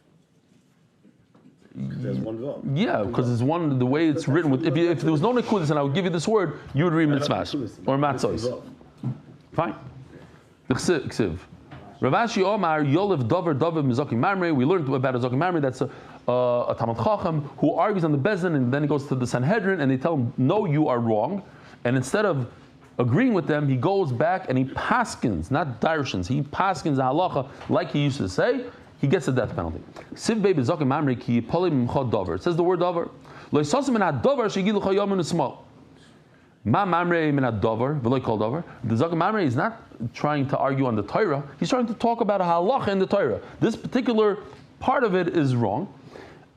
There's one vav. Yeah, because it's one. The way it's written. With, if there was no nekudas and I would give you this word, you would read mitzvahs or matzos. Fine. Ravashi Omar Yolev Dover Mizokim Mamre. We learned about a Zokim Mamre. That's a Talmud Chacham who argues on the Bezdin, and then he goes to the Sanhedrin and they tell him, "No, you are wrong." And instead of agreeing with them, he goes back and he paskins, not darshans. He paskins the halacha like he used to say. He gets the death penalty. Siv Beis Zokim Mamre ki polim mchad Dover. It says the word Dover. Lo yisosim min hadover shegilu chayom min small. Ma mamre min hadover v'lo kol Dover. The Zokim Mamre is not trying to argue on the Torah. He's trying to talk about a halacha in the Torah. This particular part of it is wrong.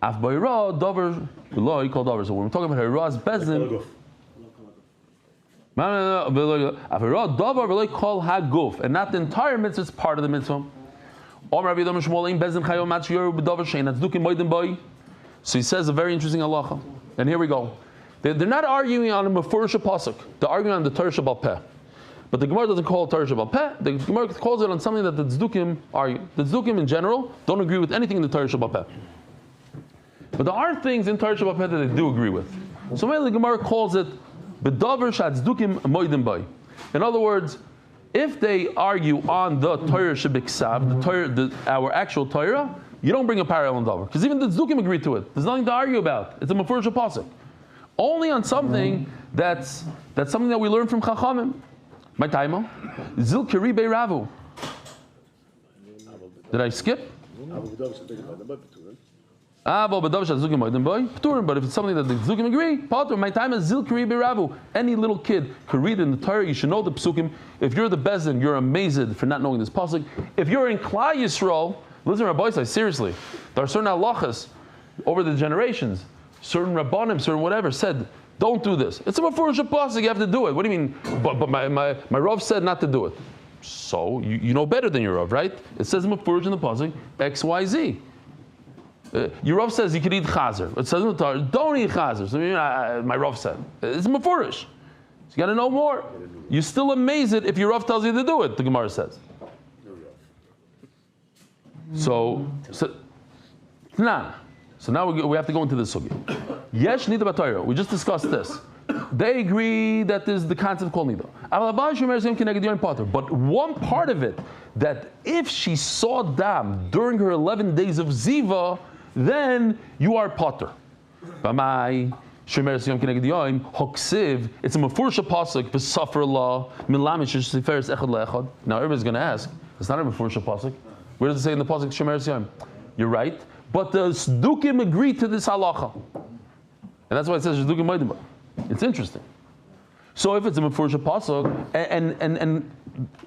Af b'ira Dover v'lo kol Dover. So when we're talking about Horayos Bezdin, Af b'ira Dover v'lo kol haguf, and not the entire mitzvah is part of the mitzvah. So he says a very interesting halacha. And here we go. They're not arguing on a mefurish pasuk. They're arguing on the Torah Shabbal Peh. But the Gemara doesn't call it Torah Shabbal Peh. The Gemara calls it on something that the Tzdukim argue. The Tzdukim in general don't agree with anything in the Torah Shabbal Peh. But there are things in Torah Shabbal Peh that they do agree with. So maybe the Gemara calls it B'davar Shatzdukim Moedim Bay. In other words, if they argue on the Torah Shebiksav, the Torah, our actual Torah, you don't bring a parallel davar, because even the Tzdukim agree to it. There's nothing to argue about. It's a mefurish pasuk. Only on something that's something that we learn from Chachamim. My taimo, Zil Kiri Ravu. Did I skip? But if it's something that the Psukim agree, Potter, my time is Zil Kiri Ravu. Any little kid could read in the Torah, you should know the Psukim. If you're the Bezdin, you're amazed for not knowing this pasuk. If you're in Klal Yisrael, listen, Rabbi Isai, seriously, there are certain halachas over the generations, certain Rabbanim, certain whatever, said, don't do this. It's a mefurish pasuk, you have to do it. What do you mean? But my Rav said not to do it. So, you know better than your Rav, right? It says mefurish in the pasuk, X, Y, Z. Your Rav says you can eat chazer. It says in the Torah, don't eat chazer. So my Rav said. It's mefurish. So you got to know more. You still amaze it if your Rav tells you to do it, the Gemara says. So Tnan. So now we have to go into this sugya. Yesh nida b'Torah. We just discussed this. They agree that there's the concept called nida. But one part of it, that if she saw dam during her 11 days of ziva, then you are potter. B'mai shemeres yom kineged yom hoksiv. It's a mefursha pasuk b'safar law milamish sheferes echad leechad. Now everybody's going to ask, it's not a mefursha pasuk. Where does it say in the pasuk shemeres yom? You're right. But the Sdukim agree to this halacha. And that's why it says Sdukim Maidimah. It's interesting. So if it's a Mefurish Pasuk, and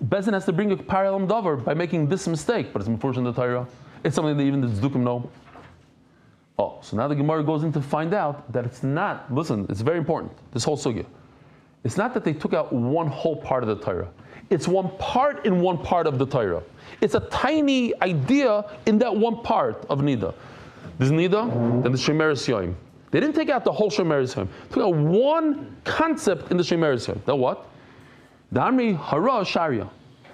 Bezin has to bring a parallel davar by making this mistake, but it's Mefurish in the Torah, it's something that even the Sdukim know. Oh, so now the Gemara goes in to find out that it's not, listen, it's very important, this whole sugya. It's not that they took out one whole part of the Torah. It's one part in one part of the Torah. It's a tiny idea in that one part of Nida. There's Nida, then the Shemeres Yom. They didn't take out the whole Shemeres Yom. They took out one concept in the Shemeres Yom. The what? The Amri Hara Sharia.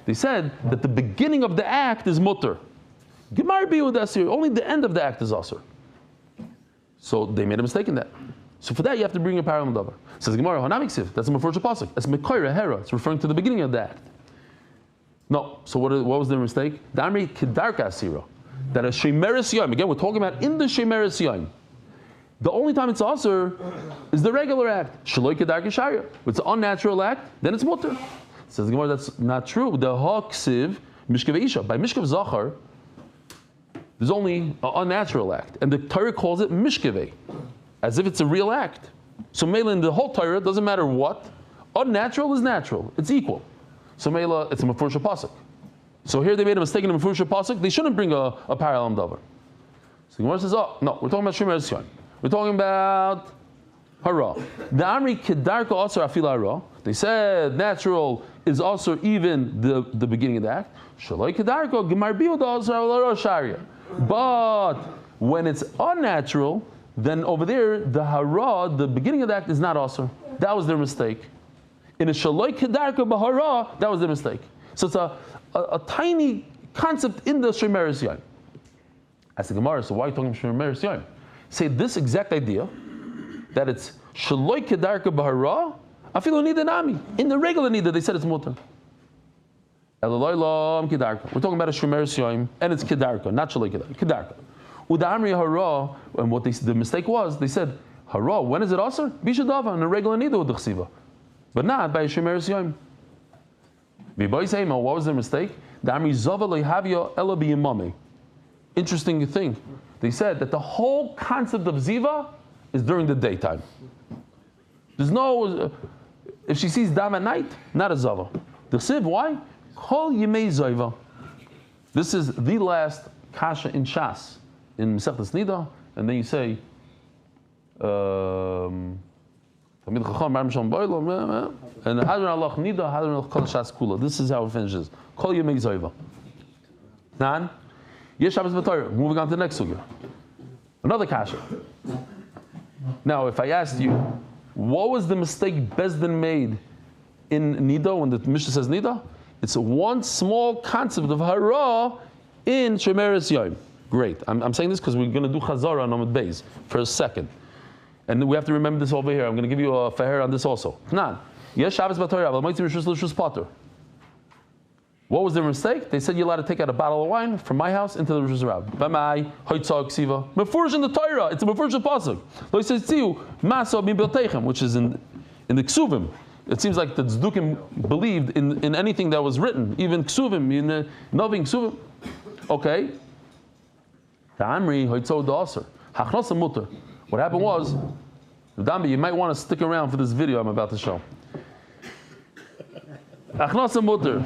They said that the beginning of the act is mutter. Gemar Biu Dasir, only the end of the act is asur. So they made a mistake in that. So for that you have to bring a parallel davar. Says Gemara, Hanamiksiv, that's a Mefurish pasuk. That's Mekoira Hera. It's referring to the beginning of the act. No. So what was the mistake? Damri Kedarka Asira. That a Shemeres Yom, again we're talking about in the Shemeres Yom. The only time it's asur is the regular act. Shaloi Kedarka Sharia. It's an unnatural act, then it's mutter. Says Gemara, that's not true. The Haksiv Mishkav Isha. By Mishkav Zachar, there's only an unnatural act. And the Torah calls it Mishkaveh, as if it's a real act. So Mela in the whole Torah, doesn't matter what, unnatural is natural. It's equal. So Mela, it's a Mefurish pasuk. So here they made a mistake in a Mefurish pasuk. They shouldn't bring a parallel davar. So the Gemara says, oh, no, we're talking about Shemeres Yom. We're talking about Hara. The Amri Kedarka Asar Afila Hara. They said natural is also even the beginning of the act. Shaloi Kedarka Gemar Biuda Asar Hara Sharia. But when it's unnatural, then over there, the hara, the beginning of the act is not asur. That was their mistake. In a shaloi kedarka b'hara, that was their mistake. So it's a tiny concept in the Shemeres Yom. As the Gemara, so why are you talking Shemeres Yom? Say this exact idea, that it's shaloi kedarka b'hara, afilu nida nami. In the regular nida, they said it's mutter. We're talking about a Shemeres Yom, and it's kedarka, not shaloi kedarka. Kedarka. Udamri hara, and what the mistake was, they said hara. When is it asur? Bishadava in a regular nida with the but not by a Shemeres Yom. What was their mistake? Damri zava lehavya ela biyimami. Interesting thing. They said that the whole concept of ziva is during the daytime. There's no. If she sees dam at night, not a zava. The siv, why? Kol yimei zayva. This is the last kasha in Shas, in Mesechtes Nida, and then you say, and Hadron Allah Nida, Hadron Allah Kol Shas Kula. This is how it finishes. Kol yimei zayva. Nan, Yesh Shabbos b'Torah. Moving on to the next sugya. Another kasha. Now, if I asked you, what was the mistake Bezdin made in Nida, when the Mishnah says Nida? It's one small concept of hara in Shemeres Yom. Great. I'm saying this because we're going to do Chazara on Amud Beis for a second. And we have to remember this over here. I'm going to give you a fair on this also. Nan. Yes, Shabbos b'Torah, but Moitzi Rishus L'Rishus Potter. What was their mistake? They said you're allowed to take out a bottle of wine from my house into the Rishus Rab. B'mai, Hoitzah, Ksiva. Mefurish in the Torah. It's a Mefurish pasuk. Lo says Tziu, Masa min Bilteichem, which is in the Ksuvim. It seems like the Tzdukim believed in anything that was written, even Ksuvim, in Novim Ksuvim. Okay. Ta'amri, Hoitzah Da'asar. Hachnasa Mutter. What happened was, Dambi, you might want to stick around for this video I'm about to show. Achnasa mutter.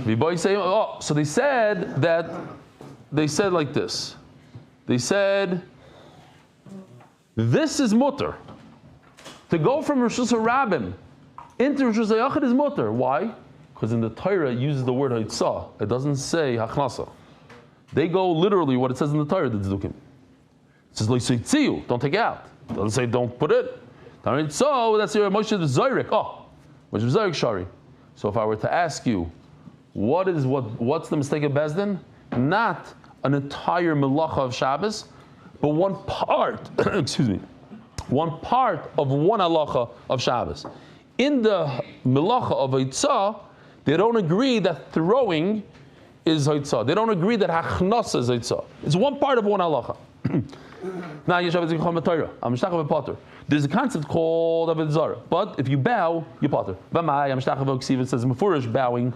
Oh, so they said like this. They said, this is mutter. To go from Rishus HaRabim into Rishus HaYachid is mutter. Why? Because in the Torah it uses the word Haitzah. It doesn't say Hachnasa. They go literally what it says in the Torah, the Tzdukim. It says, Lo Yitzitziu, don't take it out. It doesn't say don't put it. So that's your Moshe Zayrik. Oh, Moshe Zayrik Shari. So if I were to ask you, what's the mistake of Bezdin? Not an entire melacha of Shabbos, but one part, excuse me, one part of one halacha of Shabbos. In the melacha of Haitzah, they don't agree that throwing is Haitzah. They don't agree that Hachnasa is Haitzah. It's one part of one halacha. Now, there's a concept called Avodah Zarah, but if you bow, you potter. It says Mefurish bowing.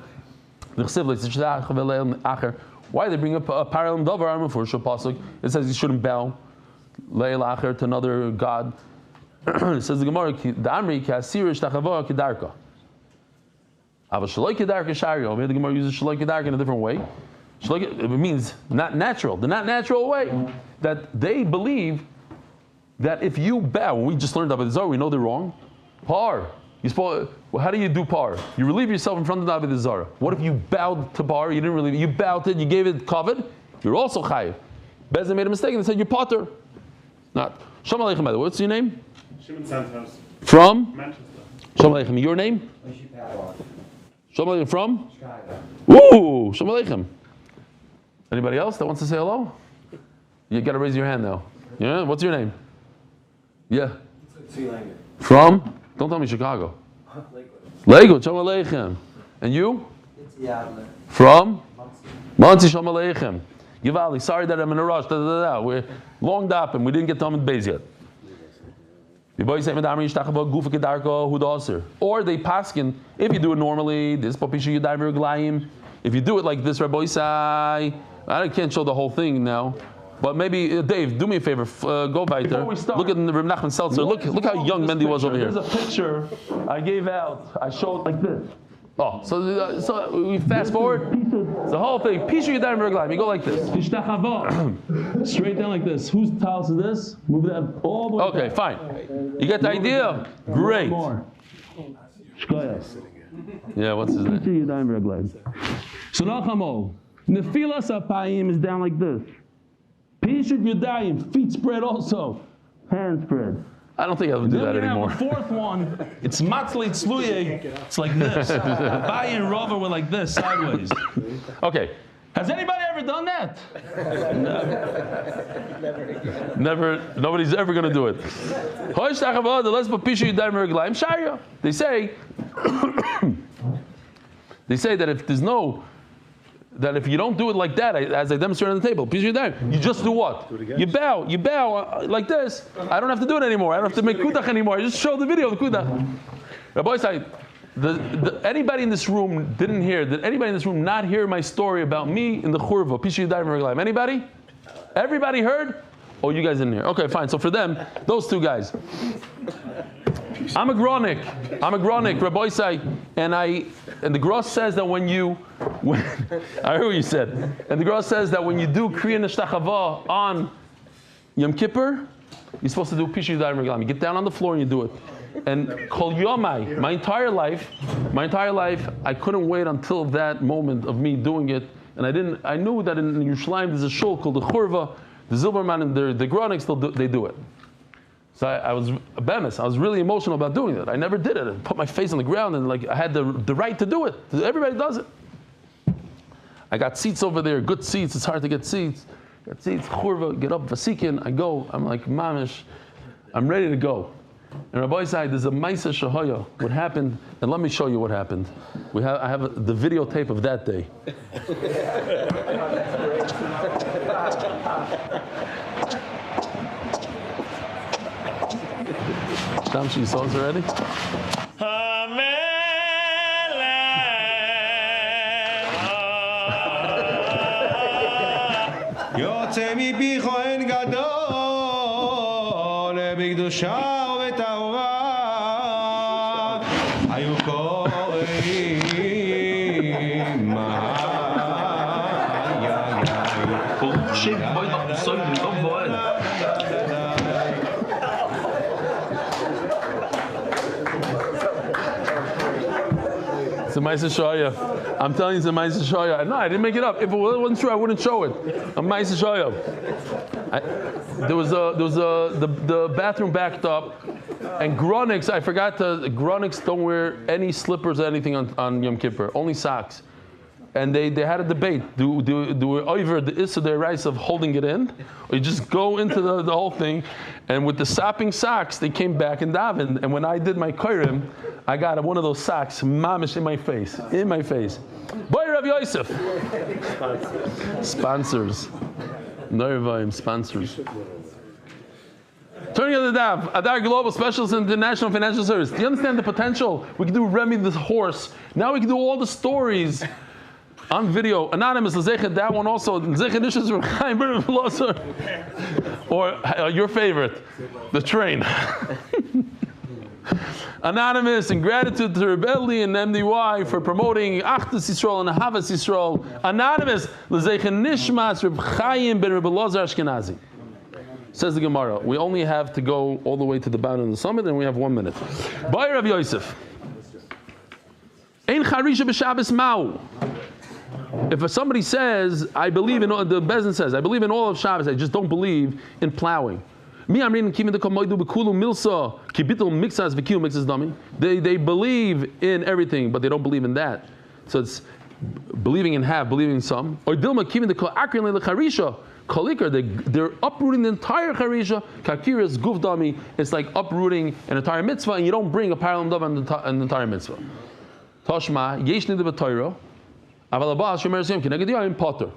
Why they bring up a parallel davar Mefurish pasuk? It says you shouldn't bow to another god. It says the Gemara, the Amri kasirish tachava kedarka. Ava shaloi kedarka shario. Maybe the Gemara uses shaloi kedarka in a different way. It means not natural. The not natural way that they believe that if you bow, we just learned about Zarah, we know they're wrong. Par. How do you do par? You relieve yourself in front of the Avodah Zarah. What if you bowed to par? You didn't relieve it. You bowed it. You gave it covered. You're also chayiv. Bezin made a mistake and they said you're potter. Not. Shalom aleichem. By the way, what's your name? Shimon Santos. From? Manchester. Shalom aleichem. Your name? Shalom aleichem from? Chicago. Ooh. Shalom aleichem. Anybody else that wants to say hello? You got to raise your hand now. Yeah. What's your name? Yeah. From? Don't tell me Chicago. Lakewood. Shalom aleichem. And you? From? Monsey. Shalom aleichem. Yivali, sorry that I'm in a rush. We're long dapping. We didn't get to Amud Beis yet. Or they paskin, if you do it normally, this papisha yudayim reglayim. If you do it like this, Rabbi Isai, I can't show the whole thing now. But maybe, Dave, do me a favor, go weiter. Look at Reb Nachman Seltzer. Look how young Mendy was over here. There's a picture I gave out. I showed like this. Oh, so we fast forward. The whole thing. Pishu Yadayim Reglayim. You go like this. Straight down like this. Whose house is this? Move that all the way. Okay, fine. You get the idea? Great. Yeah, what's his name? So Nachamo, Nefilas Apayim is down like this. Pishut Yudayim, feet spread also, hands spread. I don't think I would do that anymore. The fourth one, it's Matzli Tzluye. It's like this. Abaye and Rava were like this, sideways. Okay. Has anybody ever done that? Never. Nobody's ever going to do it. They say, that if you don't do it like that, as I demonstrated on the table, you just do what? You bow like this. I don't have to do it anymore. I don't have to make kudach anymore. I just show the video of the kudach. Rabbi Say, anybody in this room didn't hear? Did anybody in this room not hear my story about me in the churva? Anybody? Everybody heard? Oh, you guys didn't hear. Okay, fine. So for them, those two guys. I'm a gronik, Rabbi Say, and the Gross says that when I heard what you said, and the Gross says that when you do Kriya Neshtachava on Yom Kippur, you're supposed to do Pishu Yudayim Reglayim. You get down on the floor and you do it. And Kol Yomai, my entire life, I couldn't wait until that moment of me doing it, and I knew that in Yerushalayim there's a shul called the Churva, the Zilberman and the Gronics, they do it. So I was bemis. I was really emotional about doing it. I never did it. I put my face on the ground and I had the right to do it. Everybody does it. I got seats over there, good seats. It's hard to get seats. Got seats, churva, get up, vasikin. I go. I'm like mamish. I'm ready to go. And Rabbi said, "There's a ma'aseh shahaya. What happened? And let me show you what happened. I have the videotape of that day." She saw us already? יוצא מפיך אין גדול בקדושה ובטהרה היו קוראים It's a Ma'aseh Shoya. I'm telling you, it's a Ma'aseh Shoya. No, I didn't make it up. If it wasn't true, I wouldn't show it. A Ma'aseh Shoya. The bathroom backed up, and Gronics, Gronics don't wear any slippers or anything on Yom Kippur, only socks. and they had a debate. Do we over the issa the rice of holding it in, or you just go into the whole thing? And with the sapping socks, they came back and davened. And when I did my koirim, I got one of those socks, mamish in my face. Boy, Rav Yosef. Sponsors. Nervaim sponsors. Turning to the Daf, Adar Global Specialist in International Financial Service. Do you understand the potential? We can do Remy the horse. Now we can do all the stories on video. Anonymous, that one also. Or your favorite, the train. Anonymous, in gratitude to Rebelli and MDY for promoting Achdus Yisrael and Ahavas Yisrael. Anonymous, L'zeichen Nishmas Reb Chaim ben Reb Elazar Ashkenazi. Says the Gemara, we only have to go all the way to the bottom of the summit, and we have 1 minute. By Rav Yosef. Ein charisha b'Shabbos mau. If somebody says, I believe in, the Bezin says, I believe in all of Shabbos, I just don't believe in plowing. They believe in everything, but they don't believe in that. So it's believing in half, believing in some. Or they're uprooting the entire charisha. Kakiras guf dami. It's like uprooting an entire mitzvah, and you don't bring a parallel dove on the entire mitzvah. Toshma yesh nida b'toiro, aval abas shomer siyam kineged yom potter.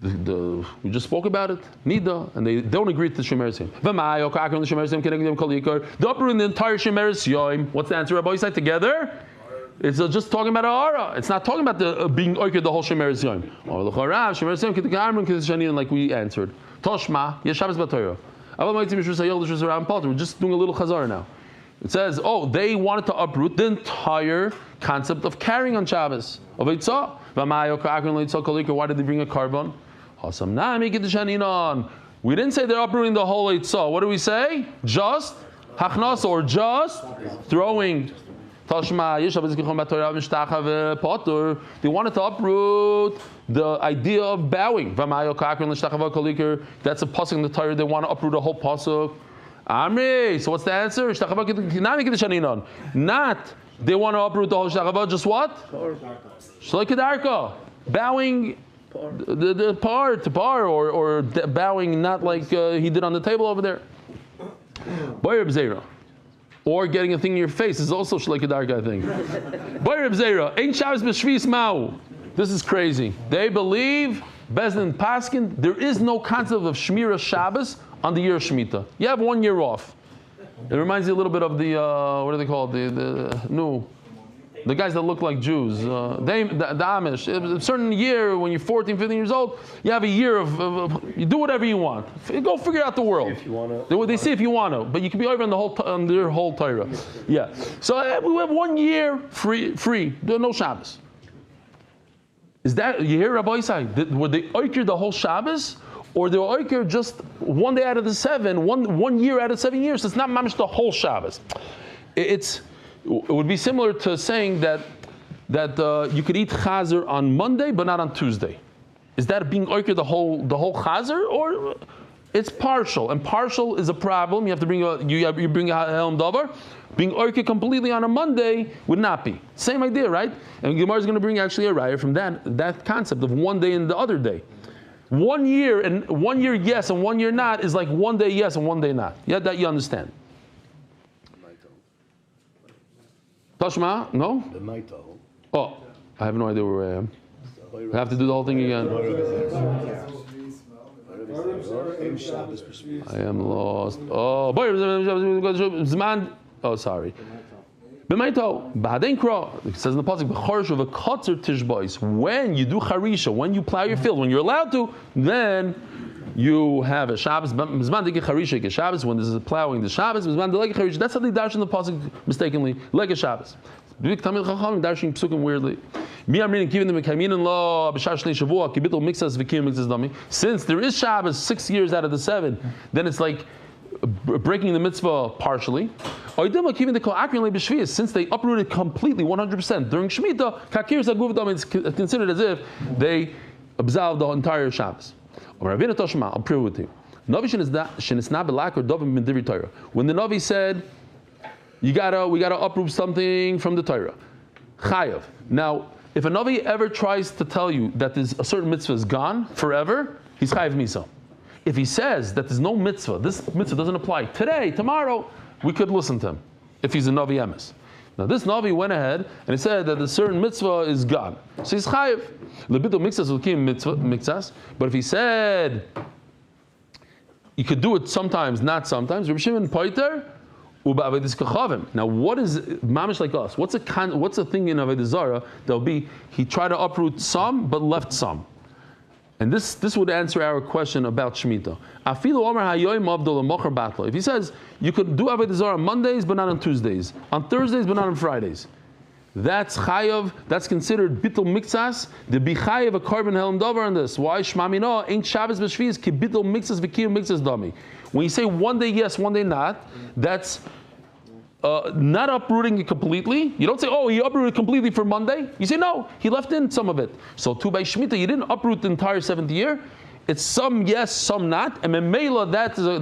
We just spoke about it, nida, and they don't agree to the shomer siyam. V'mayo kakron the shomer siyam kineged yom kol yikar. They're uprooting the entire shomer siyam. What's the answer, Rabbi Yisai? Together? It's just talking about Ara. It's not talking about the being oiked the whole Shemer Yom. Or the Chorav Shemer Yom K'Tikarmin K'Tishanin, like we answered. Toshma Yeshavas B'Torah. We're just doing a little chazar now. It says, they wanted to uproot the entire concept of carrying on Shabbos of Eitzah. Why did they bring a carbon? We didn't say they're uprooting the whole Eitzah. What do we say? Just hachnas, or just throwing. They wanted to uproot the idea of bowing. That's a pasuk in the Torah. They want to uproot the whole pasuk. Amri. So what's the answer? Not they want to uproot the whole shtachava. Just what? Shleikadarka. Bowing the par to par, or bowing not like he did on the table over there. Boyer b'zeira. Or getting a thing in your face is also shleikadarka, I think. Boyer b'zeira. Ain't Shabbos b'shvis mau. This is crazy. They believe, Bezdin Paskin, there is no concept of Shmira Shabbos on the year of Shemitah. You have 1 year off. It reminds you a little bit of the, what are they called? The guys that look like Jews. The Amish. A certain year, when you're 14, 15 years old, you have a year of you do whatever you want. Go figure out the world. If you want to. They say if you want to, but you can be over on their whole Torah. Yeah. So we have 1 year free. No Shabbos. Is that, you hear Rabbi Yisai? Were they oiker the whole Shabbos? Or they were oiker just 1 day out of the 7, one year out of 7 years? It's not mamish the whole Shabbos. It would be similar to saying that you could eat chazer on Monday but not on Tuesday. Is that being oiker the whole chazer, or it's partial? And partial is a problem. You have to bring you bring a helm davar. Being oiker completely on a Monday would not be. Same idea, right? And Gemara is going to bring actually a raya from that concept of 1 day and the other day. 1 year and 1 year yes and 1 year not is like 1 day yes and 1 day not. Yeah, that you understand. Tashma? No? Oh, I have no idea where I am. I have to do the whole thing again. I am lost. Oh, Zman. Oh, sorry. B'maito, b'hadenkra. It says in the pasuk, b'chorish of a kotzer tishbois. When you do charisha, when you plow your field, when you're allowed to, then you have a Shabbos. Zman deke charisha ke Shabbos. When this is plowing the Shabbos, zman deleke charisha. That's how they dash in the pasuk mistakenly. Like a Shabbos. B'vik tamil chacham dashing psukim weirdly. Mi amrin kivin them kaiminin lo b'shar shnei shavua kibitul mixas v'kim mixas dami. Since there is Shabbos 6 years out of the 7, then it's like breaking the mitzvah partially. Since they uprooted completely 100% during Shemitah, it's considered as if they absolved the entire Shabbos. I'll prove it to you. When the Navi said, we gotta uproot something from the Torah, Chayav. Now, If a Navi ever tries to tell you that there's a certain mitzvah is gone forever, he's chayiv misa. If he says that there's no mitzvah, this mitzvah doesn't apply today, tomorrow, we could listen to him if he's a Navi emes. Now this Navi went ahead and he said that a certain mitzvah is gone. So he's chayiv. Lebito mixas ukim mixas. But if he said you could do it sometimes, not sometimes, Reb Shimon poiter uba avedis kachavim. Now what is mamish like us? What's a thing in Avodah Zarah that'll be he tried to uproot some but left some? And this would answer our question about Shemitah. If he says you could do Avodah Zarah on Mondays but not on Tuesdays, on Thursdays but not on Fridays, that's chayav. That's considered bittul mixas. The bichayav a carbon helam davar on this. Why shmamino ain't Shabbos b'shvius ki bittul mixas v'kiyum mixas dami. When you say one day yes, one day not, that's not uprooting it completely. You don't say, oh, he uprooted completely for Monday. You say, no, he left in some of it. So too by Shemitah, you didn't uproot the entire seventh year. It's some yes, some not. And Memela,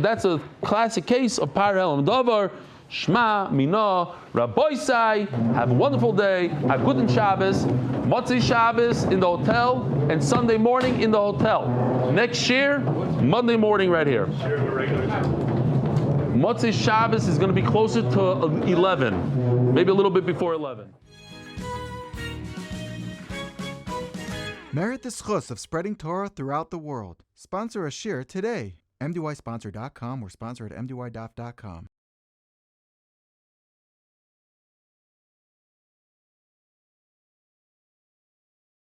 that's a classic case of Par Helam Davar. Shma, Mina, Rabboisai, have a wonderful day, have good Shabbos, Motzei Shabbos in the hotel, and Sunday morning in the hotel. Next year, Monday morning right here. Motzei Shabbos is going to be closer to 11, maybe a little bit before 11. Merit the schus of spreading Torah throughout the world. Sponsor a shir today. MDYsponsor.com or sponsor at MDYDaf.com.